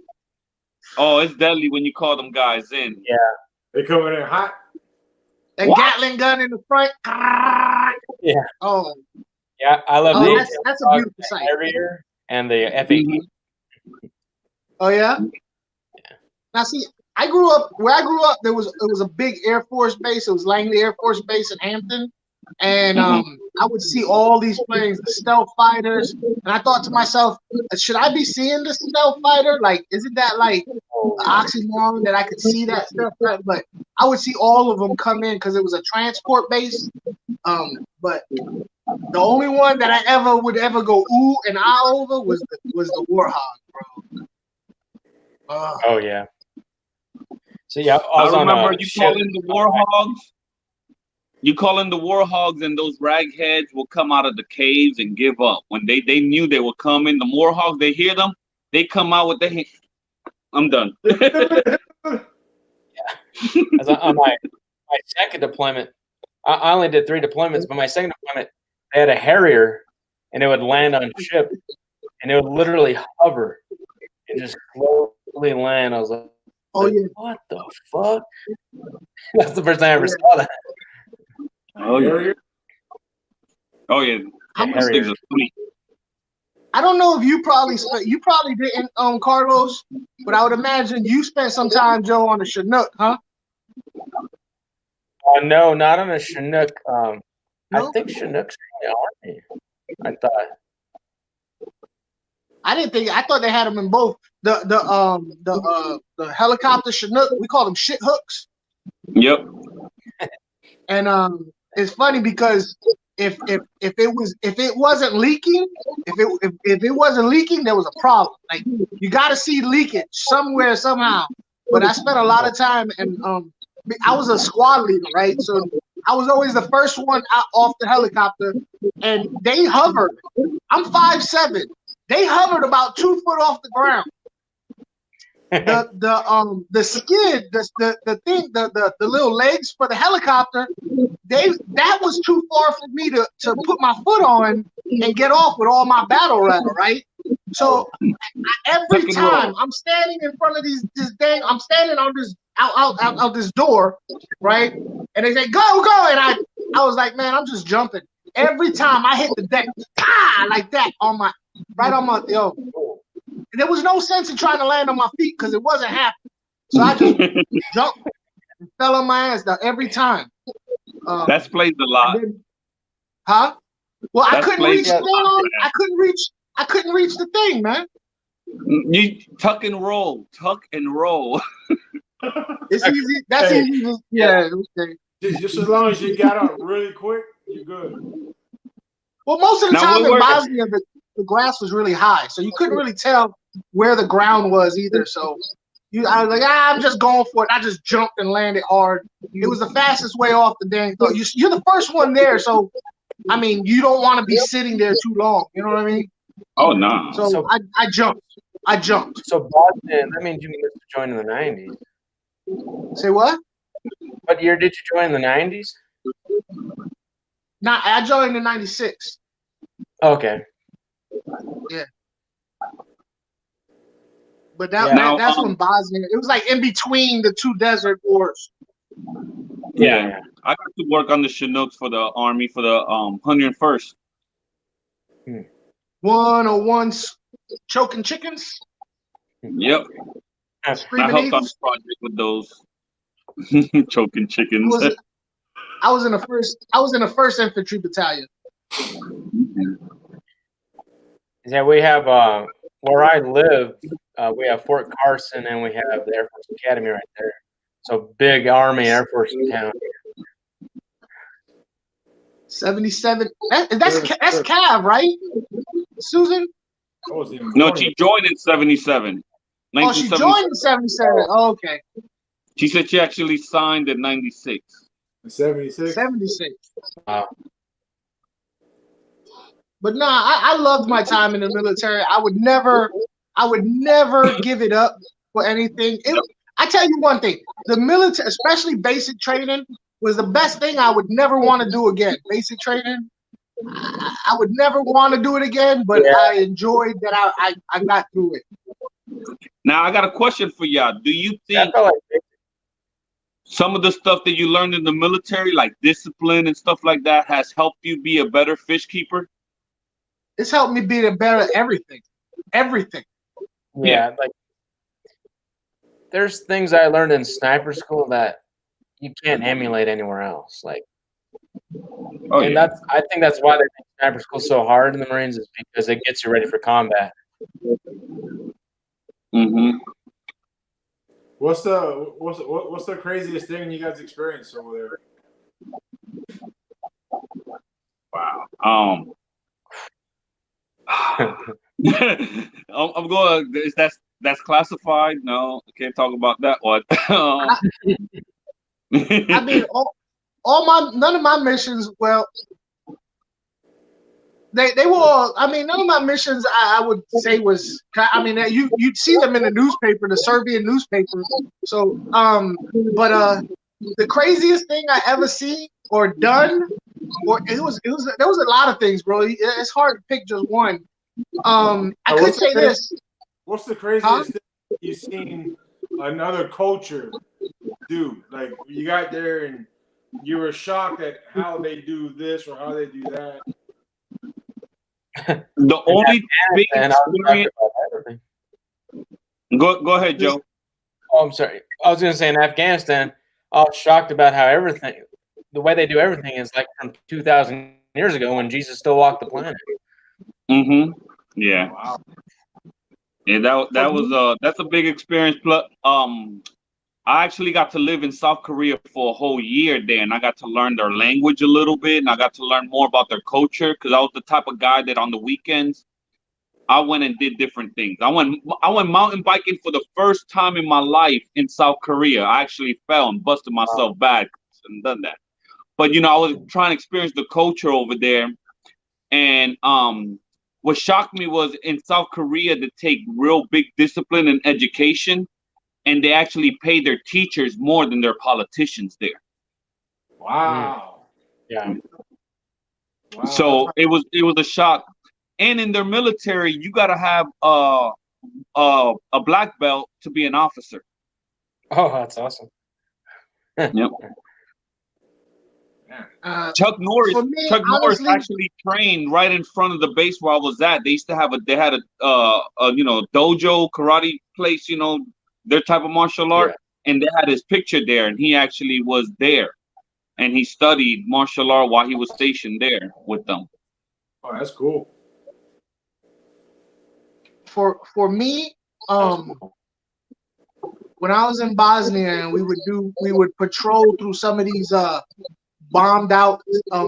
Speaker 1: Oh, it's deadly when you call them guys in.
Speaker 2: Yeah.
Speaker 3: They coming in hot.
Speaker 4: A Gatling gun in the front.
Speaker 2: Yeah.
Speaker 4: Oh.
Speaker 2: Yeah, I love the
Speaker 4: that's a beautiful sight.
Speaker 2: And the F-18.
Speaker 4: Oh yeah? Now see, where I grew up, it was a big Air Force base. It was Langley Air Force Base in Hampton. And I would see all these planes, the stealth fighters, and I thought to myself, should I be seeing the stealth fighter? Like, isn't that like an oxymoron that I could see that stealth fighter? But I would see all of them come in because it was a transport base. But the only one that I would ever go ooh and ah over was the Warthog, bro.
Speaker 2: Oh yeah. So yeah,
Speaker 1: I remember you calling the Warthogs. You call in the Warthogs, and those ragheads will come out of the caves and give up. When they knew they were coming, the Warthogs, they hear them, they come out with their hands. I'm done.
Speaker 2: Yeah. On my second deployment, I only did 3 deployments, but my second deployment, they had a Harrier, and it would land on ship, and it would literally hover and just slowly land. I was like,
Speaker 4: Oh
Speaker 2: like,
Speaker 4: yeah.
Speaker 2: what the fuck? That's the first time I ever saw that.
Speaker 1: Oh yeah. Oh yeah.
Speaker 4: I'm,
Speaker 1: Those things are sweet.
Speaker 4: I don't know if you probably didn't, Carlos, but I would imagine you spent some time, Joe, on the Chinook, huh?
Speaker 2: No, not on a Chinook. I
Speaker 4: No?
Speaker 2: think Chinook's in the Army. I thought.
Speaker 4: I didn't think. I thought they had them in both. The helicopter Chinook, we call them shit hooks.
Speaker 1: Yep.
Speaker 4: And it's funny because if it wasn't leaking, if it wasn't leaking, there was a problem. Like you got to see leakage somewhere somehow. But I spent a lot of time, and I was a squad leader, right? So I was always the first one out off the helicopter, and they hovered. I'm 5'7". They hovered about 2 foot off the ground. The skid, the thing, the little legs for the helicopter, that was too far for me to put my foot on and get off with all my battle rattle, right? So every time I'm standing in front of I'm standing on this out this door, right? And they say go, and I was like, man, I'm just jumping. Every time I hit the deck, like that right on my And there was no sense in trying to land on my feet because it wasn't happening. So I just jumped and fell on my ass every time.
Speaker 1: That's played a lot.
Speaker 4: Huh? Well, I couldn't reach
Speaker 1: the thing.
Speaker 4: I couldn't reach the thing, man.
Speaker 1: You tuck and roll.
Speaker 4: It's easy. That's easy. Yeah. Okay.
Speaker 3: Just as long as you got up really quick, you're good.
Speaker 4: Well, most of the time in Bosnia, the grass was really high, so you couldn't really tell where the ground was either. So I was like, I'm just going for it. I just jumped and landed hard. It was the fastest way off the dang thing. You're the first one there, so I mean, you don't want to be sitting there too long. You know what I mean?
Speaker 1: Oh no.
Speaker 4: So I jumped.
Speaker 2: So Boston, that means you must have joined in the 90s.
Speaker 4: Say what?
Speaker 2: What year did you join in the 90s?
Speaker 4: Nah, I joined in '96.
Speaker 2: Okay.
Speaker 4: Yeah. But that's when Bosnia. It was like in between the two desert wars.
Speaker 1: Yeah. I got to work on the Chinooks for the Army for the 101st.
Speaker 4: 101 choking chickens.
Speaker 1: Yep. I helped on the project with those choking chickens.
Speaker 4: I was in the first infantry battalion.
Speaker 2: Yeah, we have where I live, we have Fort Carson and we have the Air Force Academy right there. So big Army Air Force town.
Speaker 4: 77. That's Cav, right? Susan?
Speaker 1: No, she joined in 77.
Speaker 4: Oh, she joined in 77. Oh, okay.
Speaker 1: She said she actually signed in 96.
Speaker 3: 76.
Speaker 4: 76.
Speaker 2: Wow.
Speaker 4: But nah, I loved my time in the military. I would never give it up for anything. I tell you one thing, the military, especially basic training, was the best thing I would never want to do again. Basic training, I would never want to do it again, but I enjoyed that I got through it.
Speaker 1: Now I got a question for y'all. Do you think some of the stuff that you learned in the military, like discipline and stuff like that, has helped you be a better fish keeper?
Speaker 4: It's helped me be better at everything. Everything.
Speaker 2: Yeah, like there's things I learned in sniper school that you can't emulate anywhere else. Like, I think that's why they make sniper school so hard in the Marines, is because it gets you ready for combat.
Speaker 1: Mm-hmm.
Speaker 3: What's the craziest thing you guys experienced over there?
Speaker 1: Wow. I'm going. That's classified. No, I can't talk about that one.
Speaker 4: I mean, none of my missions. Well, they were all. I mean, none of my missions I would say was. I mean, you'd see them in the newspaper, the Serbian newspaper. So, but the craziest thing I ever seen or done, or there was a lot of things, bro. It's hard to pick just one. I could say this.
Speaker 3: What's the craziest thing you've seen another culture do? Like you got there and you were shocked at how they do this or how they do that.
Speaker 1: The only big
Speaker 2: And I was
Speaker 1: experience.
Speaker 2: shocked about everything.
Speaker 1: Go ahead, Joe.
Speaker 2: Oh, I'm sorry. I was going to say in Afghanistan, I was shocked about how everything, the way they do everything is like from 2,000 years ago when Jesus still walked the planet.
Speaker 1: Mm-hmm. Yeah.
Speaker 3: Wow.
Speaker 1: Yeah, that was that's a big experience. Plus, I actually got to live in South Korea for a whole year there, and I got to learn their language a little bit, and I got to learn more about their culture because I was the type of guy that on the weekends I went and did different things. I went mountain biking for the first time in my life in South Korea. I actually fell and busted myself bad. I shouldn't have done that. But I was trying to experience the culture over there, and what shocked me was in South Korea they take real big discipline and education, and they actually pay their teachers more than their politicians there.
Speaker 3: Wow.
Speaker 2: Yeah.
Speaker 3: Wow.
Speaker 1: So it was a shock. And in their military, you got to have a black belt to be an officer.
Speaker 2: Oh, that's awesome.
Speaker 1: Yep.
Speaker 3: Yeah.
Speaker 1: Chuck Norris
Speaker 4: honestly,
Speaker 1: actually trained right in front of the base where I was at. They used to have they had a dojo karate place, their type of martial art, and they had his picture there, and he actually was there, and he studied martial art while he was stationed there with them.
Speaker 3: Oh, that's cool.
Speaker 4: For me, when I was in Bosnia and we would patrol through some of these bombed out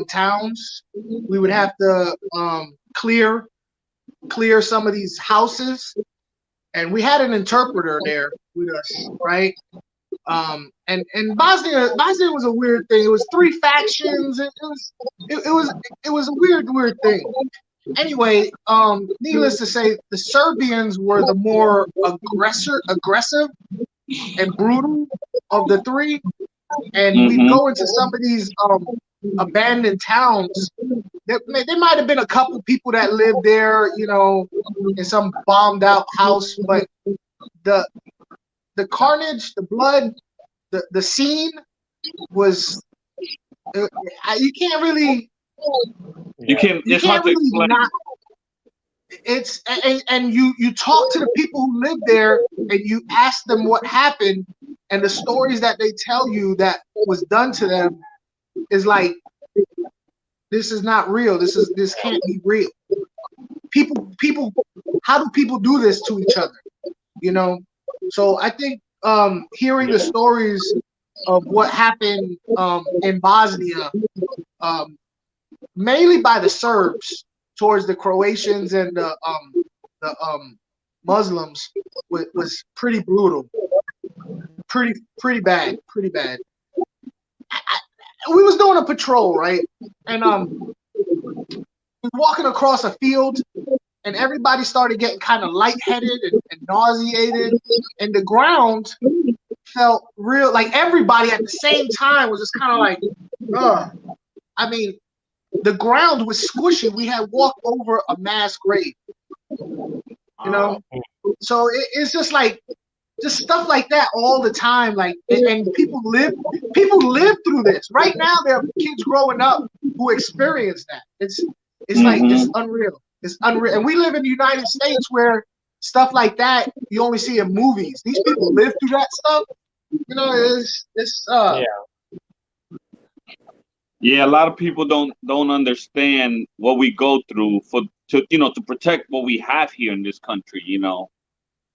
Speaker 4: towns, we would have to clear some of these houses, and we had an interpreter there with us, right? And Bosnia was a weird thing. It was 3 factions. It was a weird thing. Anyway, needless to say, the Serbians were the more aggressive and brutal of the 3. And we'd go into some of these abandoned towns. There might have been a couple people that lived there, in some bombed out house, but the carnage, the blood, the scene was you can't really.
Speaker 1: It's hard to explain.
Speaker 4: It's and you talk to the people who live there and you ask them what happened, and the stories that they tell you that was done to them is like, this is not real. This can't be real. People, how do people do this to each other? So I think hearing the stories of what happened in Bosnia, mainly by the Serbs towards the Croatians and the Muslims, was pretty brutal, pretty bad. We was doing a patrol, right, and we was walking across a field, and everybody started getting kind of lightheaded and nauseated, and the ground felt real, like everybody at the same time was just kind of like, ugh. I mean, the ground was squishy. We had walked over a mass grave, So it's just like, just stuff like that all the time. Like, and people live through this. Right now, there are kids growing up who experience that. It's like, it's unreal. It's unreal. And we live in the United States where stuff like that you only see in movies. These people live through that stuff.
Speaker 1: Yeah, a lot of people don't understand what we go through to protect what we have here in this country,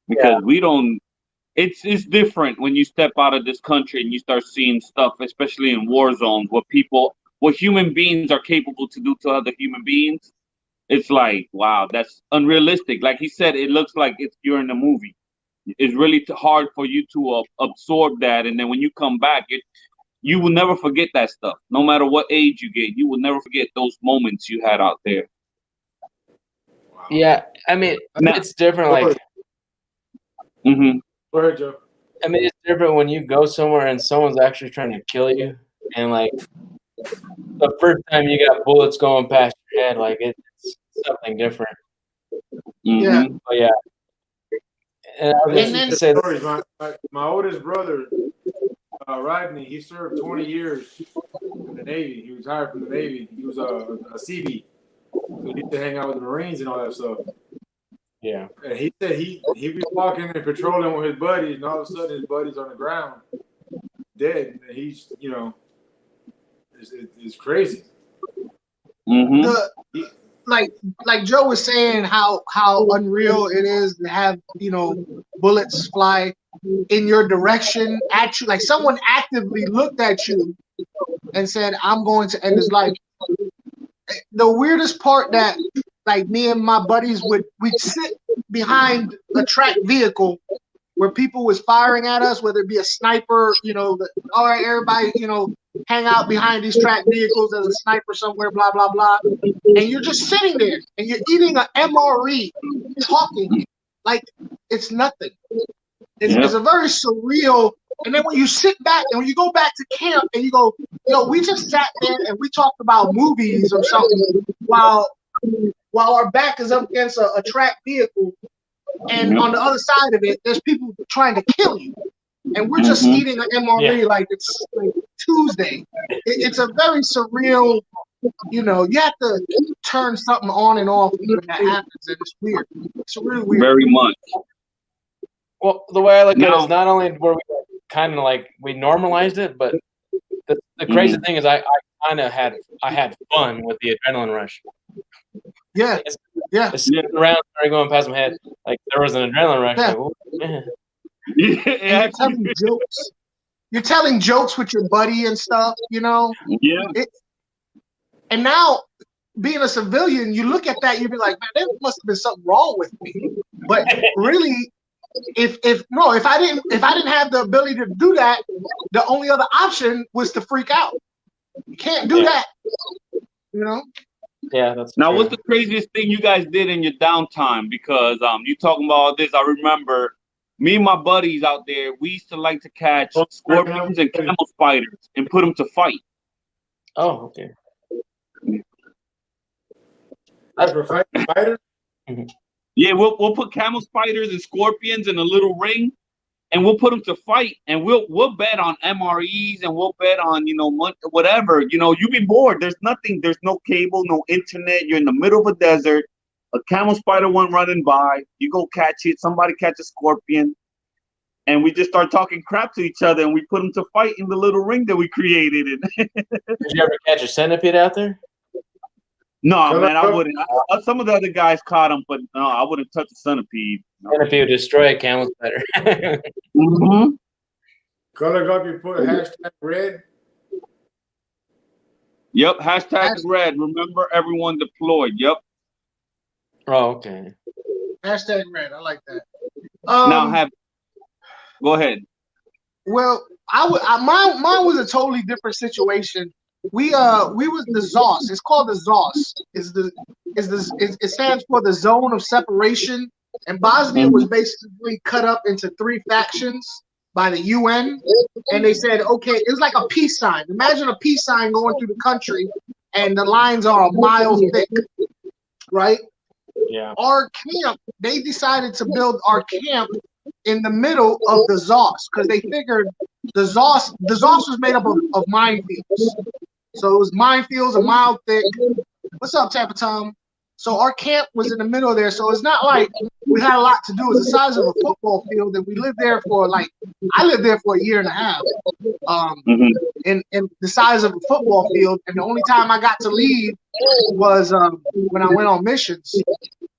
Speaker 1: because we don't. It's different when you step out of this country and you start seeing stuff, especially in war zones, what human beings are capable to do to other human beings. It's like, wow, that's unrealistic. Like he said, it looks like you're in a movie. It's really hard for you to absorb that, and then when you come back, you will never forget that stuff. No matter what age you get, you will never forget those moments you had out there.
Speaker 2: Yeah, I mean, it's different. Like,
Speaker 3: Go ahead, Joe.
Speaker 2: I mean, it's different when you go somewhere and someone's actually trying to kill you, and like the first time you got bullets going past your head, like it's something different.
Speaker 4: Yeah.
Speaker 2: But yeah, And I was
Speaker 4: And
Speaker 2: gonna
Speaker 4: then
Speaker 2: say,
Speaker 3: Stories. My oldest brother, Rodney, he served 20 years in the Navy. He retired from the Navy. He was a CB. So he used to hang out with the Marines and all that stuff.
Speaker 2: yeah,
Speaker 3: And he said he'd be walking and patrolling with his buddies, and all of a sudden his buddy's on the ground, dead. And he's, it's crazy.
Speaker 1: Mm-hmm.
Speaker 4: like Joe was saying, how unreal it is to have bullets fly in your direction at you. Like someone actively looked at you and said, "I'm going to end his life." The weirdest part that like me and my buddies we'd sit behind a tracked vehicle where people was firing at us, whether it be a sniper, all right, everybody, hang out behind these tracked vehicles. There's a sniper somewhere, blah, blah, blah. And you're just sitting there and you're eating an MRE, talking like it's nothing. It's a very surreal. And then when you sit back and when you go back to camp and you go, we just sat there and we talked about movies or something while our back is up against a tracked vehicle. And on the other side of it, there's people trying to kill you. And we're just eating an MRE like it's like Tuesday. It's a very surreal, you have to turn something on and off when that happens. And it's weird. It's really weird.
Speaker 1: Very much.
Speaker 2: well, the way I look at it is not only were we kind of like we normalized it, but the crazy thing is I kind of had fun with the adrenaline rush.
Speaker 4: Yeah.
Speaker 2: It's sitting around going past my head like there was an adrenaline rush.
Speaker 4: Yeah.
Speaker 2: Like, oh, man.
Speaker 1: Yeah.
Speaker 4: You're telling jokes. You're telling jokes with your buddy and stuff,
Speaker 1: Yeah.
Speaker 4: And now, being a civilian, you look at that, you'd be like, man, there must have been something wrong with me. But really, if I didn't have the ability to do that, the only other option was to freak out. You can't do that,
Speaker 2: Yeah, that's
Speaker 1: Now,
Speaker 2: true.
Speaker 1: what's the craziest thing you guys did in your downtime? Because you talking about all this, I remember me and my buddies out there, we used to like to catch scorpions and camel spiders and put them to fight.
Speaker 2: Oh, okay.
Speaker 3: Spider?
Speaker 1: Yeah, we'll put camel spiders and scorpions in a little ring, and we'll put them to fight, and we'll bet on MREs, and we'll bet on whatever. You be bored. There's nothing. There's no cable, no internet. You're in the middle of a desert. A camel spider went running by. You go catch it. Somebody catch a scorpion, and we just start talking crap to each other, and we put them to fight in the little ring that we created.
Speaker 2: Did you ever catch a centipede out there?
Speaker 1: No, man, I wouldn't. Some of the other guys caught them, but no, I wouldn't touch a centipede. No.
Speaker 2: Centipede would destroy a camel spider.
Speaker 3: Color up, you put #red.
Speaker 1: Yep, #red. Remember, everyone deployed. Yep.
Speaker 2: Oh, okay.
Speaker 4: #red. I like that.
Speaker 1: Go ahead.
Speaker 4: Well, mine was a totally different situation. We was the ZOS. It's called the ZOS. It stands for the Zone of Separation. And Bosnia was basically cut up into 3 factions by the UN. And they said, okay, it was like a peace sign. Imagine a peace sign going through the country, and the lines are a mile thick, right?
Speaker 2: Yeah.
Speaker 4: Our camp, they decided to build our camp in the middle of the ZOS because they figured the ZOS was made up of minefields. So it was minefields a mile thick. What's up, Tappa Tom? So our camp was in the middle of there. So it's not like we had a lot to do. It's the size of a football field, and we lived there for I lived there for a year and a half. In the size of a football field, and the only time I got to leave was when I went on missions.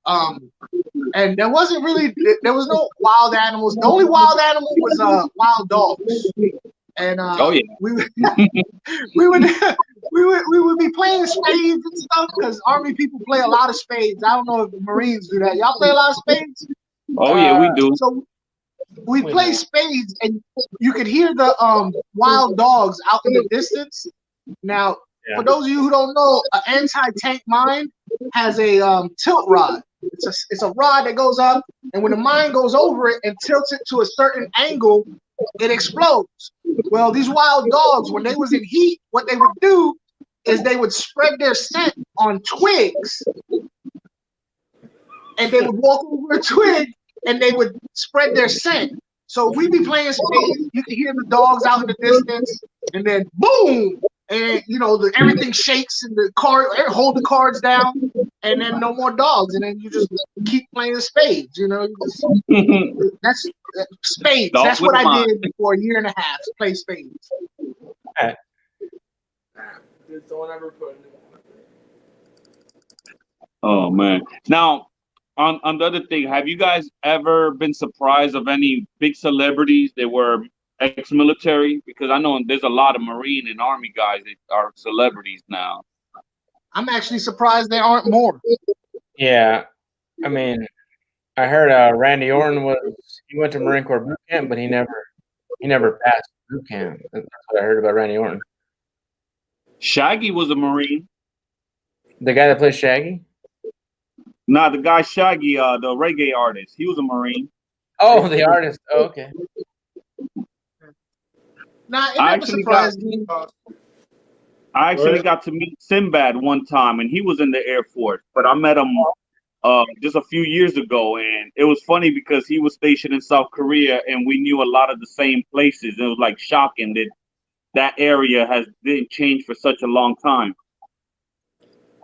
Speaker 4: And there was no wild animals. The only wild animal was wild dogs. And we would be playing spades and stuff because Army people play a lot of spades. I don't know if the Marines do that. Y'all play a lot of spades?
Speaker 1: Oh yeah, we do.
Speaker 4: So we play spades, and you could hear the wild dogs out in the distance. Now, for those of you who don't know, an anti-tank mine has a tilt rod. It's a rod that goes up, and when the mine goes over it and tilts it to a certain angle, it explodes. Well, these wild dogs, when they was in heat, what they would do is they would spread their scent on twigs, and they would walk over a twig and they would spread their scent. So we be playing spades. You can hear the dogs out in the distance, and then boom, and everything shakes, and the card hold the cards down, and then no more dogs, and then you just keep playing spades. That's spades.
Speaker 1: Dog
Speaker 4: That's
Speaker 1: with
Speaker 4: what I
Speaker 1: mine.
Speaker 4: did for a year and a half. Play spades.
Speaker 3: Just don't ever put it in.
Speaker 1: Oh man. Now, on the other thing, have you guys ever been surprised of any big celebrities that were ex-military? Because I know there's a lot of Marine and Army guys that are celebrities now.
Speaker 4: I'm actually surprised there aren't more.
Speaker 2: Yeah, I mean, I heard Randy Orton he went to Marine Corps boot camp, but he never passed boot camp. That's what I heard about Randy Orton.
Speaker 1: Shaggy was a Marine.
Speaker 2: The guy that plays Shaggy?
Speaker 1: Nah, the guy Shaggy, the reggae artist, he was a Marine.
Speaker 2: Oh, the artist. Oh, okay.
Speaker 4: Nah, it
Speaker 1: I
Speaker 4: never
Speaker 1: actually
Speaker 4: surprised me.
Speaker 1: I actually got to meet Sinbad one time, and he was in the Air Force. But I met him just a few years ago, and it was funny because he was stationed in South Korea, and we knew a lot of the same places. It was like shocking that area didn't change for such a long time.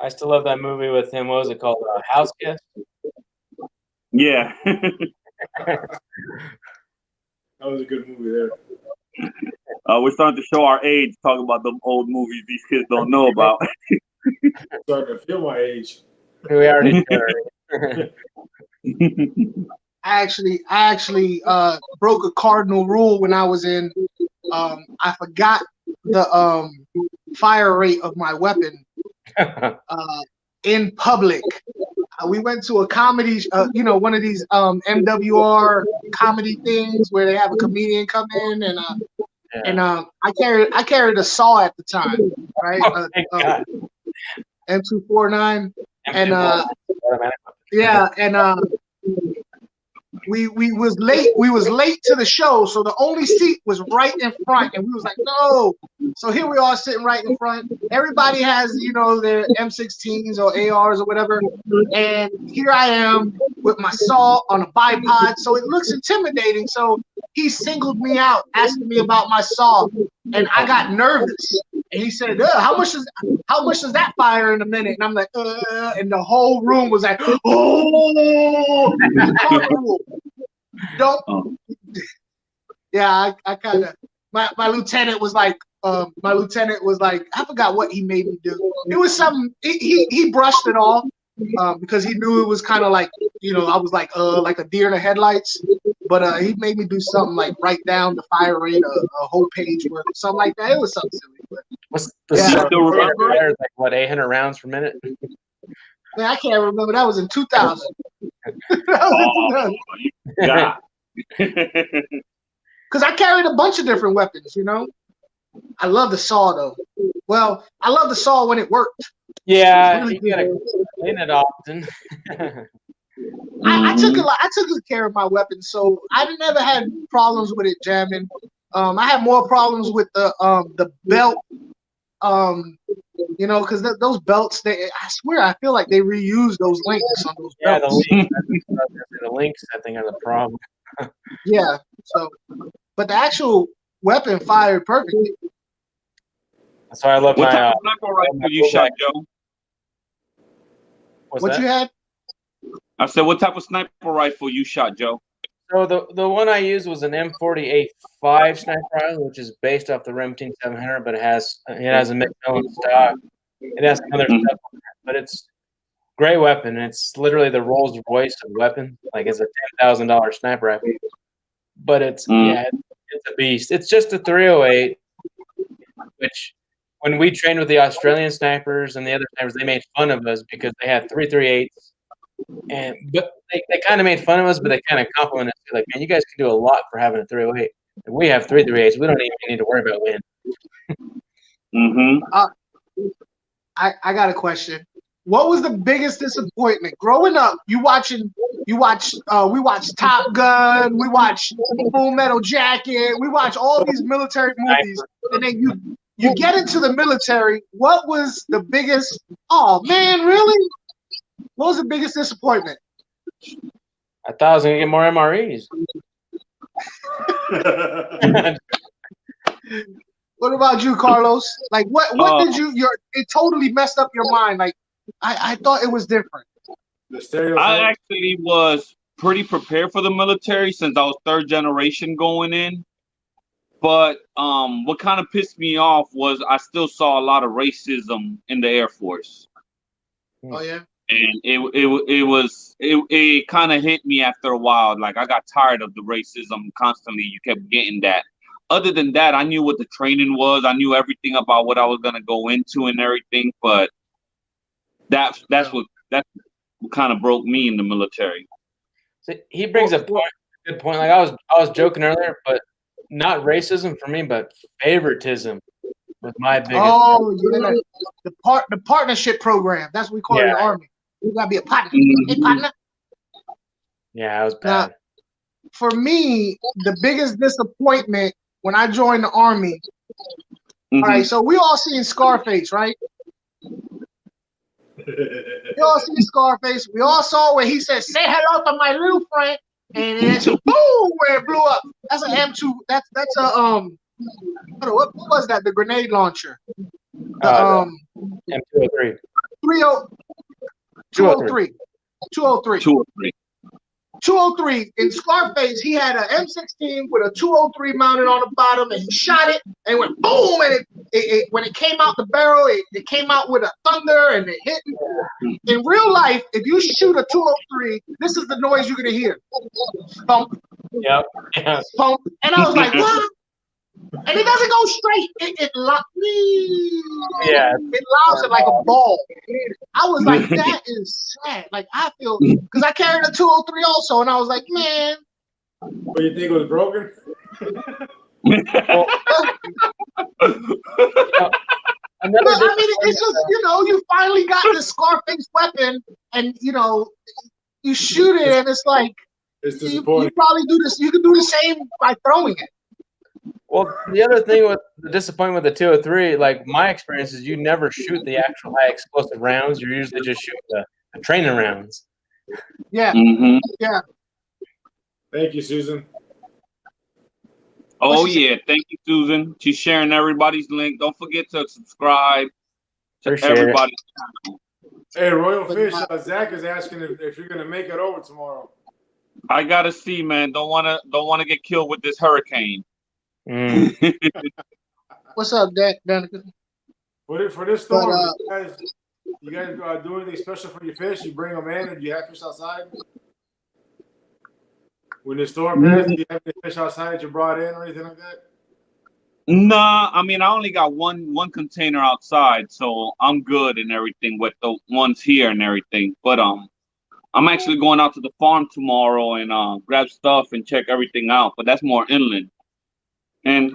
Speaker 2: I still love that movie with him. What was it called? House Guest?
Speaker 1: Yeah.
Speaker 3: That was a good movie there.
Speaker 1: We're starting to show our age, talking about them old movies these kids don't know about.
Speaker 3: Starting to feel my age.
Speaker 2: We already did.
Speaker 4: I actually broke a cardinal rule when I was in. I forgot the fire rate of my weapon in public. We went to a comedy, one of these MWR comedy things where they have a comedian come in, and I carried a saw at the time, right? M249, and yeah, and we was late. We was late to the show, so the only seat was right in front, and we was like, no. So here we are sitting right in front. Everybody has, their M16s or ARs or whatever, and here I am with my saw on a bipod, so it looks intimidating. So he singled me out, asking me about my saw, and I got nervous. And he said, how much does that fire in a minute? And I'm like, and the whole room was like, oh, don't. Yeah, I kind of, my lieutenant was like, I forgot what he made me do. It was something, he brushed it off because he knew it was kind of like, I was like a deer in the headlights. But he made me do something like write down the fire rate, a whole page worth, something like that. It was something silly. But
Speaker 2: what's the fire like? What, 800 rounds per minute?
Speaker 4: Man, I can't remember. That was in 2000.
Speaker 1: Yeah.
Speaker 4: Because I carried a bunch of different weapons. I love the saw though. Well, I love the saw when it worked.
Speaker 2: Yeah,
Speaker 4: really
Speaker 2: you gotta clean it often.
Speaker 4: I took good care of my weapons, so I never had problems with it jamming. I had more problems with the belt, because those belts, I swear, I feel like they reuse those links on those belts.
Speaker 2: Yeah, the links, I think, are the problem.
Speaker 4: Yeah. So, but the actual weapon fired perfectly.
Speaker 2: That's why I love
Speaker 1: what
Speaker 2: my.
Speaker 1: Type of sniper rifle you shot, Joe?
Speaker 4: What you had?
Speaker 1: I said, what type of sniper rifle you shot, Joe?
Speaker 2: So the one I used was an M40A5 sniper rifle, which is based off the Remington 700, but it has a Macmillan stock. It has some other stuff, but it's a great weapon. It's literally the Rolls Royce of weapon. Like it's a $10,000 sniper rifle, but it's a beast. It's just a 308, which when we trained with the Australian snipers and the other snipers, they made fun of us because they had 338s. But they kind of made fun of us, but they kind of complimented us. Like, man, you guys can do a lot for having a 308. And we have 338s. We don't even need to worry about wind.
Speaker 4: I got a question. What was the biggest disappointment growing up? We watched Top Gun, we watched Full Metal Jacket, we watch all these military movies, and then you get into the military. What was the biggest? Oh man, really? What was the biggest disappointment?
Speaker 2: I thought I was gonna get more MREs.
Speaker 4: What about you, Carlos? Like, what did you? It totally messed up your mind. Like, I thought it was different.
Speaker 3: The stereotype.
Speaker 1: I actually was pretty prepared for the military since I was third generation going in. But what kind of pissed me off was I still saw a lot of racism in the Air Force,
Speaker 4: Oh yeah.
Speaker 1: and it kind of hit me after a while. Like I got tired of the racism constantly. You kept getting that. Other than that, I knew what the training was. I knew everything about what I was gonna go into and everything. But that's what kind of broke me in the military.
Speaker 2: So he brings a good point. Like I was joking earlier, but not racism for me, but favoritism was my biggest.
Speaker 4: Oh yeah, the partnership program. That's what we call it in the Army. You gotta be a partner. Hey, partner.
Speaker 2: Yeah, I was bad.
Speaker 4: Now, for me, the biggest disappointment when I joined the Army. All right, so we all seen Scarface, right? We all seen Scarface. We all saw where he said, "Say hello to my little friend," and it's boom where it blew up. That's an M2. That's a what was that? The grenade launcher. The
Speaker 2: M203.
Speaker 4: 203. 203.
Speaker 1: 203.
Speaker 4: 203 in Scarface, he had an M16 with a 203 mounted on the bottom, and he shot it and it went boom, and it when it came out the barrel, it came out with a thunder and it hit. In real life, if you shoot a 203, this is the noise you're gonna hear. Thump.
Speaker 2: Yep.
Speaker 4: Thump. And I was like, what? And it doesn't go straight. It lobs it like a ball. I was like, that is sad. Like I feel because I carried a 203 also, and I was like, man.
Speaker 3: But you think it was broken?
Speaker 4: I mean, it's just you finally got this Scarface weapon, and you shoot it, and it's like
Speaker 3: it's disappointing.
Speaker 4: You probably do this. You can do the same by throwing it.
Speaker 2: Well, the other thing with the disappointment with the 203, like my experience is you never shoot the actual high explosive rounds. You usually just shoot the training rounds.
Speaker 4: Yeah. Yeah.
Speaker 3: Thank you, Susan.
Speaker 1: Oh yeah, thank you, Susan. She's sharing everybody's link. Don't forget to subscribe to everybody's channel.
Speaker 3: Hey, Royal Fish, Zach is asking if you're gonna make it over tomorrow.
Speaker 1: I gotta see, man. Don't wanna get killed with this hurricane.
Speaker 4: What's up, Danica?
Speaker 3: For this storm, you guys do anything special for your fish? You bring them in, or do you have fish outside? When the storm passes, do you have any fish outside that you brought in or anything like that?
Speaker 1: Nah, I mean I only got one container outside, so I'm good and everything with the ones here and everything. But I'm actually going out to the farm tomorrow and grab stuff and check everything out. But that's more inland. And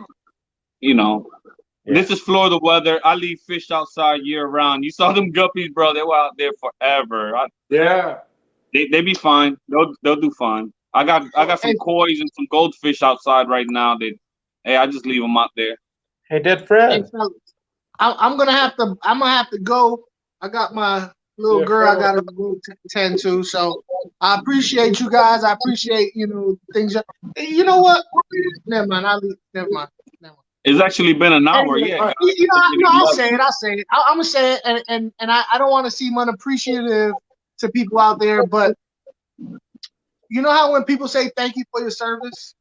Speaker 1: this is Florida weather. I leave fish outside year round. You saw them guppies, bro. They were out there forever. They be fine. They'll do fine. I got some koi's and some goldfish outside right now. I just leave them out there.
Speaker 2: Hey, dead Fred.
Speaker 4: I'm gonna have to go. I got my little girl I gotta go tend to. So I appreciate you guys. I appreciate things. You know what? Never mind. Never mind.
Speaker 1: It's actually been an hour.
Speaker 4: Anyway,
Speaker 1: Yeah.
Speaker 4: I'll say it. I'm gonna say it, and I don't want to seem unappreciative to people out there, but you know how when people say thank you for your service,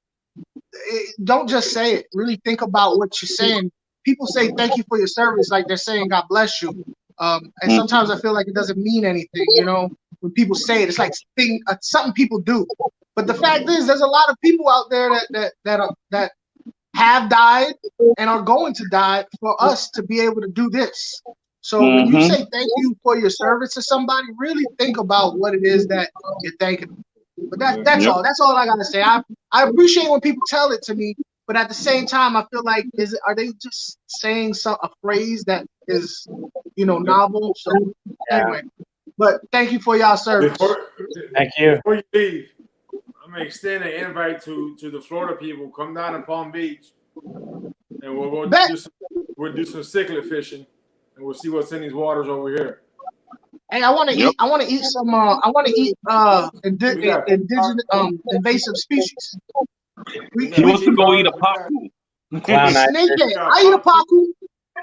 Speaker 4: don't just say it. Really think about what you're saying. People say thank you for your service like they're saying God bless you. And sometimes I feel like it doesn't mean anything, when people say it. It's like something people do. But the fact is, there's a lot of people out there that have died and are going to die for us to be able to do this. So when you say thank you for your service to somebody, really think about what it is that you're thanking them. But that's all. That's all I gotta say. I appreciate when people tell it to me, but at the same time, I feel like are they just saying a phrase that is novel? So anyway, but thank you for y'all service.
Speaker 2: Thank you.
Speaker 3: Before you leave, I'm gonna extend an invite to the Florida people. Come down to Palm Beach, and we'll do some cichlid fishing, and we'll see what's in these waters over here.
Speaker 4: Hey, I want to
Speaker 1: Yep.
Speaker 4: eat. I want to eat some. I want to eat
Speaker 3: We got
Speaker 4: indigenous invasive species.
Speaker 3: we
Speaker 4: We
Speaker 1: He
Speaker 3: got
Speaker 1: wants to go eat a
Speaker 3: peacocks,
Speaker 2: Clown eye.
Speaker 4: snakehead.
Speaker 3: we got
Speaker 4: I eat a pacu.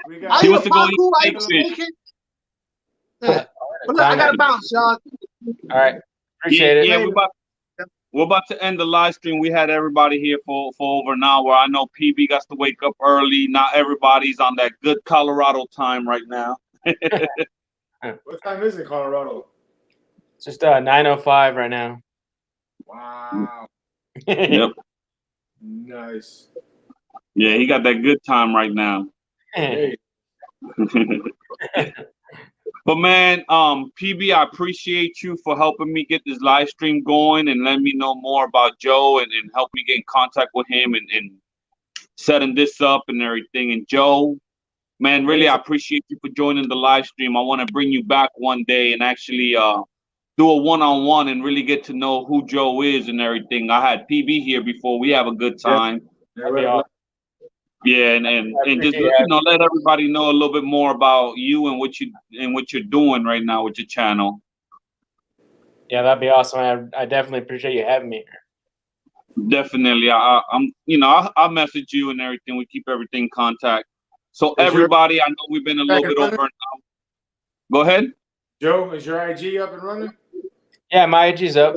Speaker 3: we
Speaker 4: I
Speaker 3: got
Speaker 4: eat a
Speaker 1: wants to go eat
Speaker 4: pacu. I eat a
Speaker 1: snakefish.
Speaker 4: snakehead. Yeah. But look, I
Speaker 2: Clown eye.
Speaker 4: gotta bounce, y'all.
Speaker 2: All right. Appreciate it.
Speaker 1: Yeah,
Speaker 4: Later.
Speaker 1: we're about to end the live stream. We had everybody here for over an hour. I know PB got to wake up early. Not everybody's on that good Colorado time right now.
Speaker 3: What time is it, Colorado?
Speaker 2: It's just 9:05 right now.
Speaker 3: Wow,
Speaker 1: Yep.
Speaker 3: nice.
Speaker 1: Yeah, he got that good time right now.
Speaker 3: Hey,
Speaker 1: But man, PB, I appreciate you for helping me get this live stream going and letting me know more about Joe and help me get in contact with him and setting this up and everything. And Joe, man, really, I appreciate you for joining the live stream. I want to bring you back one day and actually do a one-on-one and really get to know who Joe is and everything. I had PB here before. We have a good time.
Speaker 2: That'd be awesome.
Speaker 1: Yeah, and just let everybody know a little bit more about you and what you're doing right now with your channel.
Speaker 2: Yeah, that'd be awesome. I definitely appreciate you having me here.
Speaker 1: Definitely, I'll message you and everything. We keep everything in contact. So everybody, I know we've been a little bit over now. Go ahead.
Speaker 3: Joe, is your IG up and running?
Speaker 2: Yeah, my IG's up.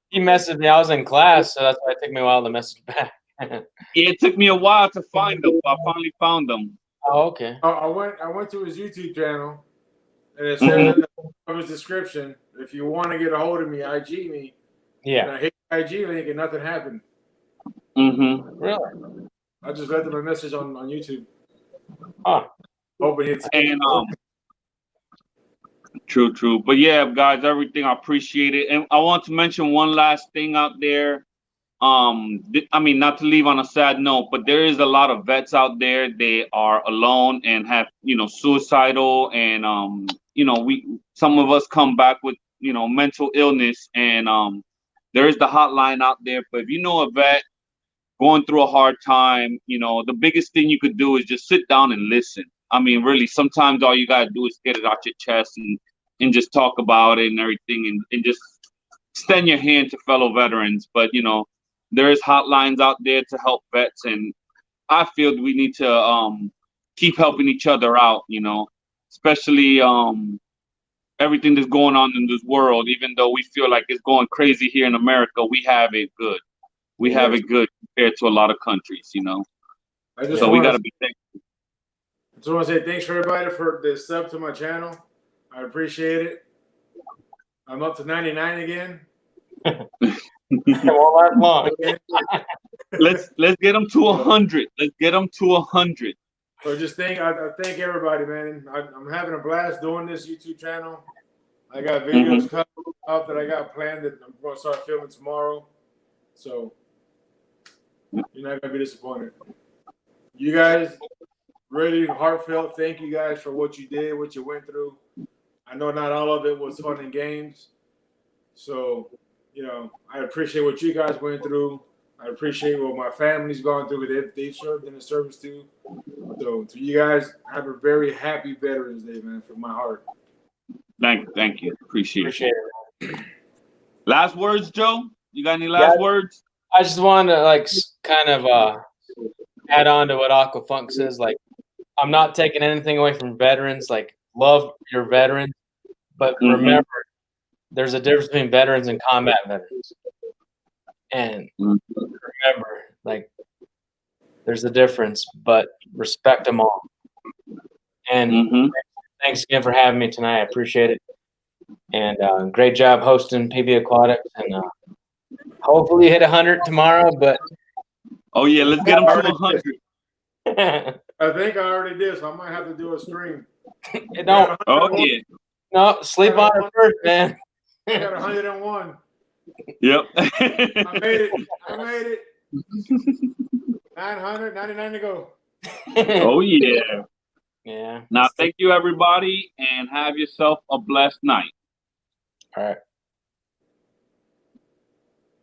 Speaker 2: He messaged me. I was in class, so that's why it took me a while to message back.
Speaker 1: Yeah, it took me a while to find them. I finally found them.
Speaker 2: Oh, okay.
Speaker 3: I went to his YouTube channel, and it says in his description, if you want to get a hold of me, IG me.
Speaker 2: Yeah.
Speaker 3: And I hit the IG link, and nothing happened.
Speaker 2: Really?
Speaker 3: I just left him a message on YouTube.
Speaker 2: Huh.
Speaker 3: Hoping it's
Speaker 1: True. But yeah, guys, everything, I appreciate it. And I want to mention one last thing out there. I mean, not to leave on a sad note, but there is a lot of vets out there. They are alone and have, suicidal, and some of us come back with, mental illness, and there is the hotline out there. But if you know a vet going through a hard time, the biggest thing you could do is just sit down and listen. I mean, really, sometimes all you gotta do is get it out your chest and just talk about it and everything, and just extend your hand to fellow veterans. But there is hotlines out there to help vets, and I feel we need to keep helping each other out, especially everything that's going on in this world. Even though we feel like it's going crazy here in America, we have it good. We have it good compared to a lot of countries, So we got to be thankful.
Speaker 3: I just want to say thanks for everybody for the sub to my channel. I appreciate it. I'm up to 99 again.
Speaker 2: Won't last long.
Speaker 1: Let's get them to 100. Let's get them to 100.
Speaker 3: So just I thank everybody, man. I'm having a blast doing this YouTube channel. I got videos coming up that I got planned that I'm going to start filming tomorrow. So you're not going to be disappointed. You guys, really heartfelt, thank you guys for what you did, what you went through. I know not all of it was fun and games. So, I appreciate what you guys went through. I appreciate what my family's gone through. They've served in the service too. So to you guys, have a very happy Veterans Day, man, from my heart.
Speaker 1: Thank you. Appreciate it. Last words, Joe? You got any last words?
Speaker 2: I just wanted to kind of add on to what Aquafunk says. I'm not taking anything away from veterans. Love your veterans, but remember, there's a difference between veterans and combat veterans. And remember, there's a difference, but respect them all. And thanks again for having me tonight. I appreciate it. And great job hosting PB Aquatics. And hopefully hit 100 tomorrow. But
Speaker 1: oh yeah, let's get them to 100.
Speaker 3: I think I already did, so I might have to do a stream.
Speaker 2: Don't.
Speaker 1: Oh yeah.
Speaker 2: No, sleep on it first, man.
Speaker 3: I got 101.
Speaker 1: Yep.
Speaker 3: I made it. 999 to go.
Speaker 1: Oh yeah.
Speaker 2: Yeah.
Speaker 1: Now thank you everybody, and have yourself a blessed night.
Speaker 2: All right.